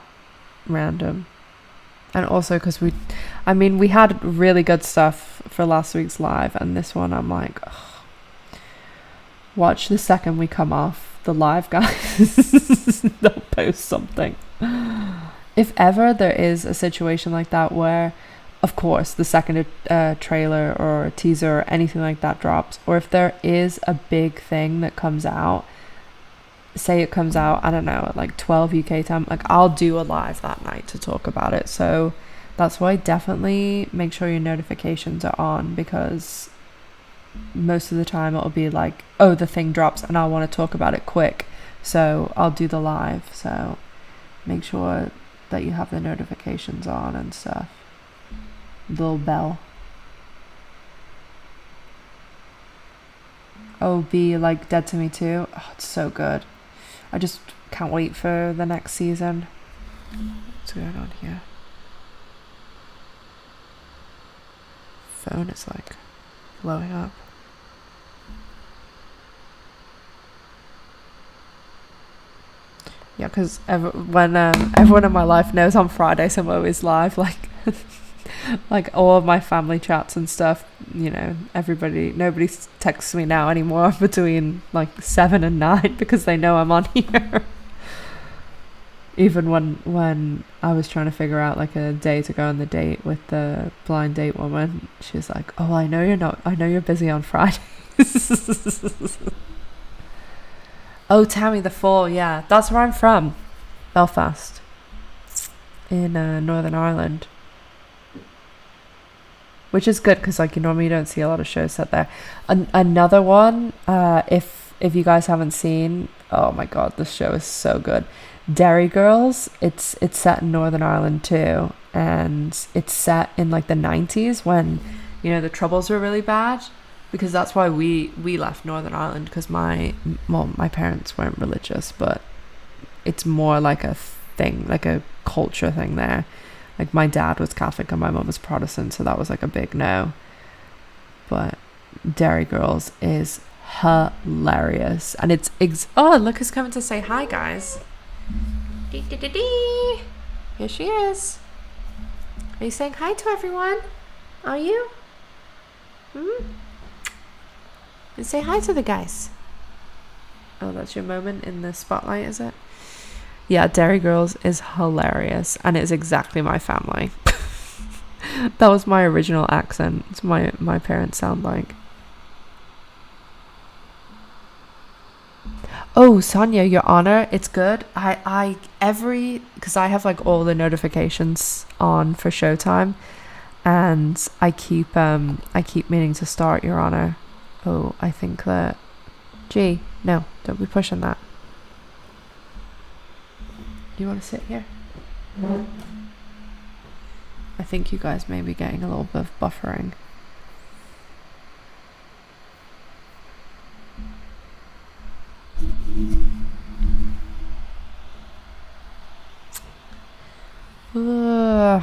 random. And also because we had really good stuff for last week's live, and this one I'm like, ugh. Watch the second we come off the live, guys. They'll post something. If ever there is a situation like that where, of course, the second trailer or teaser or anything like that drops, or if there is a big thing that comes out, say it comes out, I don't know, at like 12 UK time, like I'll do a live that night to talk about it. So that's why definitely make sure your notifications are on, because most of the time it'll be like, oh, the thing drops and I want to talk about it quick, so I'll do the live. So make sure that you have the notifications on and stuff. Little bell. Oh, be like Dead to Me too. Oh, it's so good. I just can't wait for the next season. What's going on here? Phone is like blowing up. Yeah, because when everyone in my life knows on Fridays I'm always live, like like all of my family chats and stuff, you know, nobody texts me now anymore between like 7 and 9 because they know I'm on here. Even when I was trying to figure out like a day to go on the date with the blind date woman, she's like, oh, I know you're busy on Fridays. Oh, Tammy the Fall, yeah, that's where I'm from, Belfast, in Northern Ireland, which is good because like you normally don't see a lot of shows set there. Another one, if you guys haven't seen, oh my god, this show is so good. Derry Girls, it's set in Northern Ireland too, and it's set in like the 90s when, you know, the Troubles were really bad. Because that's why we left Northern Ireland, because my parents weren't religious, but it's more like a thing, like a culture thing there. Like my dad was Catholic and my mum was Protestant, so that was like a big no. But Derry Girls is hilarious, and it's oh, look who's coming to say hi, guys. Dee. Here she is. Are you saying hi to everyone? Are you? And say hi to the guys. Oh, that's your moment in the spotlight, is it? Yeah, Derry Girls is hilarious, and it's exactly my family. That was my original accent. It's my parents sound like. Oh, Sonia, Your Honor, it's good. Because I have like all the notifications on for Showtime, and I keep meaning to start, Your Honor. Oh, I think that... Gee, no, don't be pushing that. You want to sit here? I think you guys may be getting a little bit of buffering. Ugh.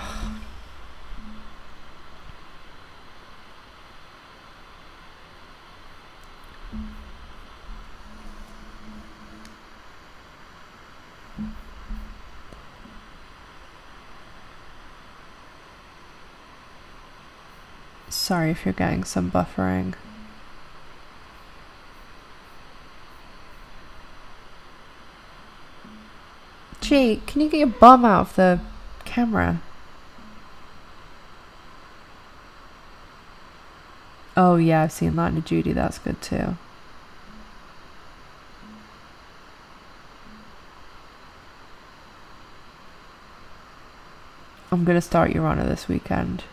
Sorry if you're getting some buffering. Gee, can you get your bum out of the camera? Oh yeah, I've seen Line of Duty, that's good too. I'm gonna start Your Honor this weekend.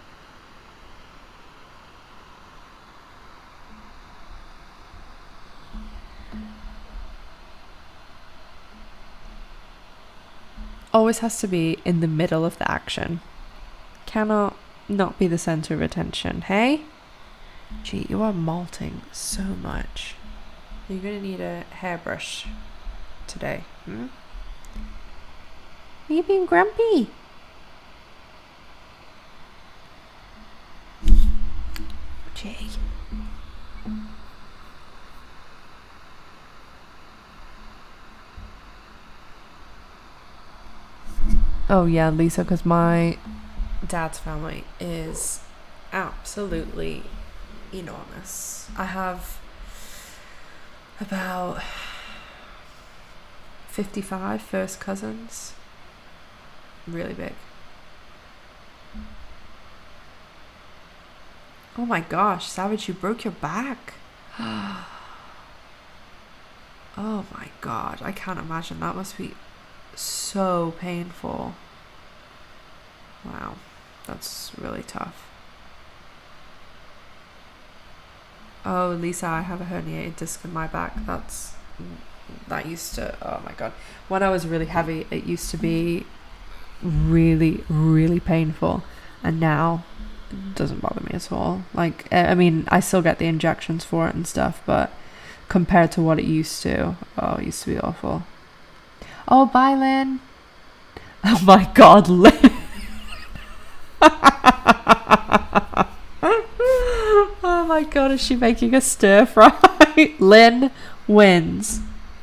Always has to be in the middle of the action. Cannot not be the center of attention, hey? Gee, you are molting so much. You're gonna need a hairbrush today. Are you being grumpy? Gee. Oh yeah, Lisa, because my dad's family is absolutely enormous. I have about 55 first cousins. Really big. Oh my gosh, Savage, you broke your back. Oh my god, I can't imagine. That must be so painful. Wow, that's really tough. Oh, Lisa, I have a herniated disc in my back. That used to, oh my god. When I was really heavy, it used to be really, really painful. And now, it doesn't bother me at all. Like, I mean, I still get the injections for it and stuff, but compared to what it used to, oh, it used to be awful. Oh, bye, Lynn. Oh my god, Lynn. Oh my god, is she making a stir fry? Lynn wins.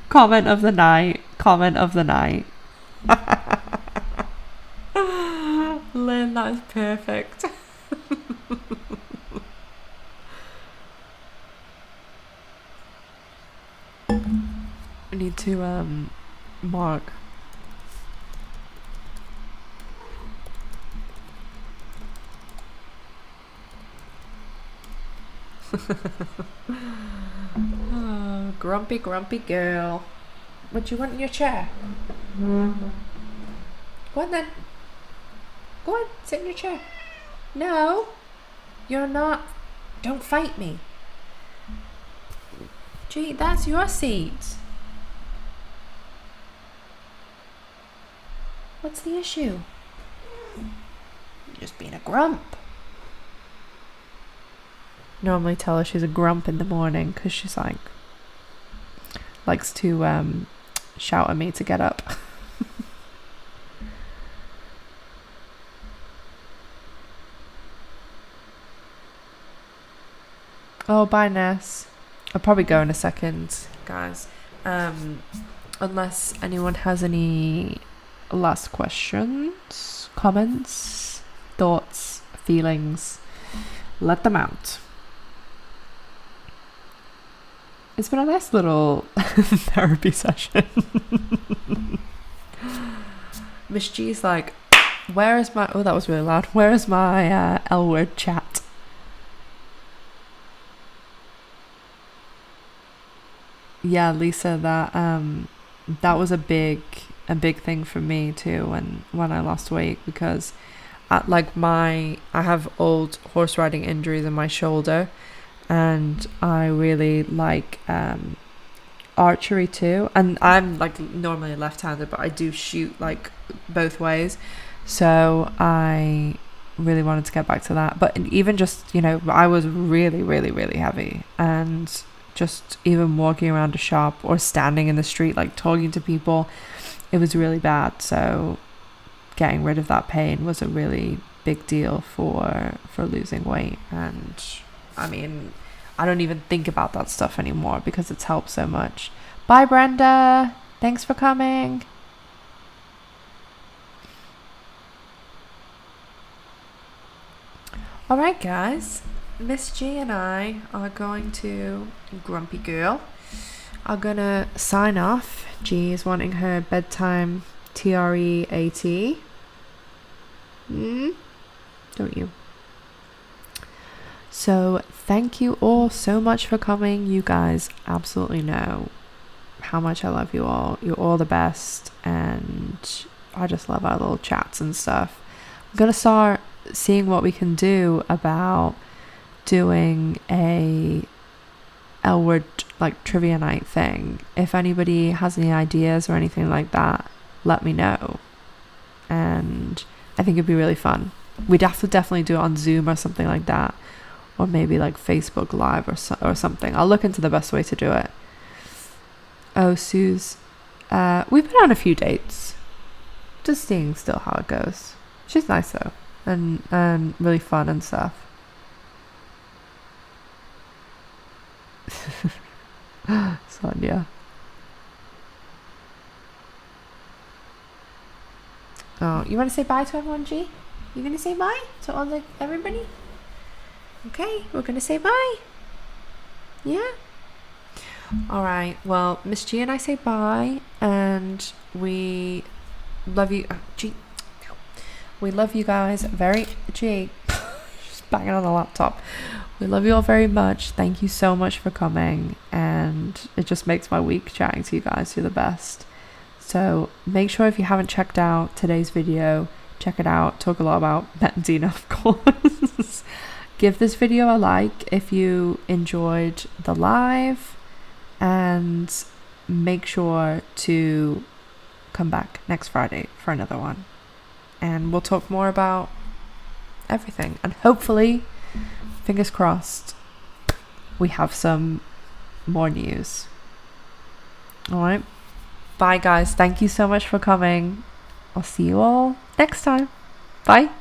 Comment of the night. Comment of the night. Lynn, that is perfect. I need to mark. Oh, grumpy girl. What do you want in your chair? Go on then. Go on, sit in your chair. No, you're not. Don't fight me. Gee, that's your seat. What's the issue? You're just being a grump. Normally tell her she's a grump in the morning because she's like likes to shout at me to get up. Oh, bye, Ness. I'll probably go in a second, guys. Unless anyone has any last questions, comments, thoughts, feelings, let them out. It's been a nice little therapy session. Miss G's like, where is my... Oh, that was really loud. Where is my L-word chat? Yeah, Lisa, that was a big thing for me too when I lost weight, because I have old horse riding injuries in my shoulder, and I really like archery too, and I'm like normally left-handed, but I do shoot like both ways, so I really wanted to get back to that. But even just, I was really, really, really heavy, and just even walking around a shop or standing in the street, like talking to people, it was really bad. So getting rid of that pain was a really big deal for losing weight. And I mean, I don't even think about that stuff anymore because it's helped so much. Bye, Brenda. Thanks for coming. All right, guys. Miss G and I are going to, grumpy girl, are gonna sign off. G is wanting her bedtime TREAT. Don't you? So thank you all so much for coming. You guys absolutely know how much I love you all. You're all the best, and I just love our little chats and stuff. I'm gonna start seeing what we can do about doing a L-word like trivia night thing. If anybody has any ideas or anything like that, let me know. And I think it'd be really fun. We'd have to definitely do it on Zoom or something like that, or maybe like Facebook Live or something. I'll look into the best way to do it. Oh, Suze, we've been on a few dates just seeing still how it goes. She's nice though, and really fun and stuff. Sonia. Oh, you want to say bye to everyone, G? You gonna say bye to everybody? Okay, we're gonna say bye. Yeah. All right. Well, Miss G and I say bye, and we love you. G. We love you guys very. G. Just banging on the laptop. We love you all very much. Thank you so much for coming, and it just makes my week chatting to you guys. You're the best. So make sure if you haven't checked out today's video, check it out. Talk a lot about Benzina, of course. Give this video a like if you enjoyed the live, and make sure to come back next Friday for another one. And we'll talk more about everything. And hopefully, fingers crossed, we have some more news. All right. Bye, guys. Thank you so much for coming. I'll see you all next time. Bye.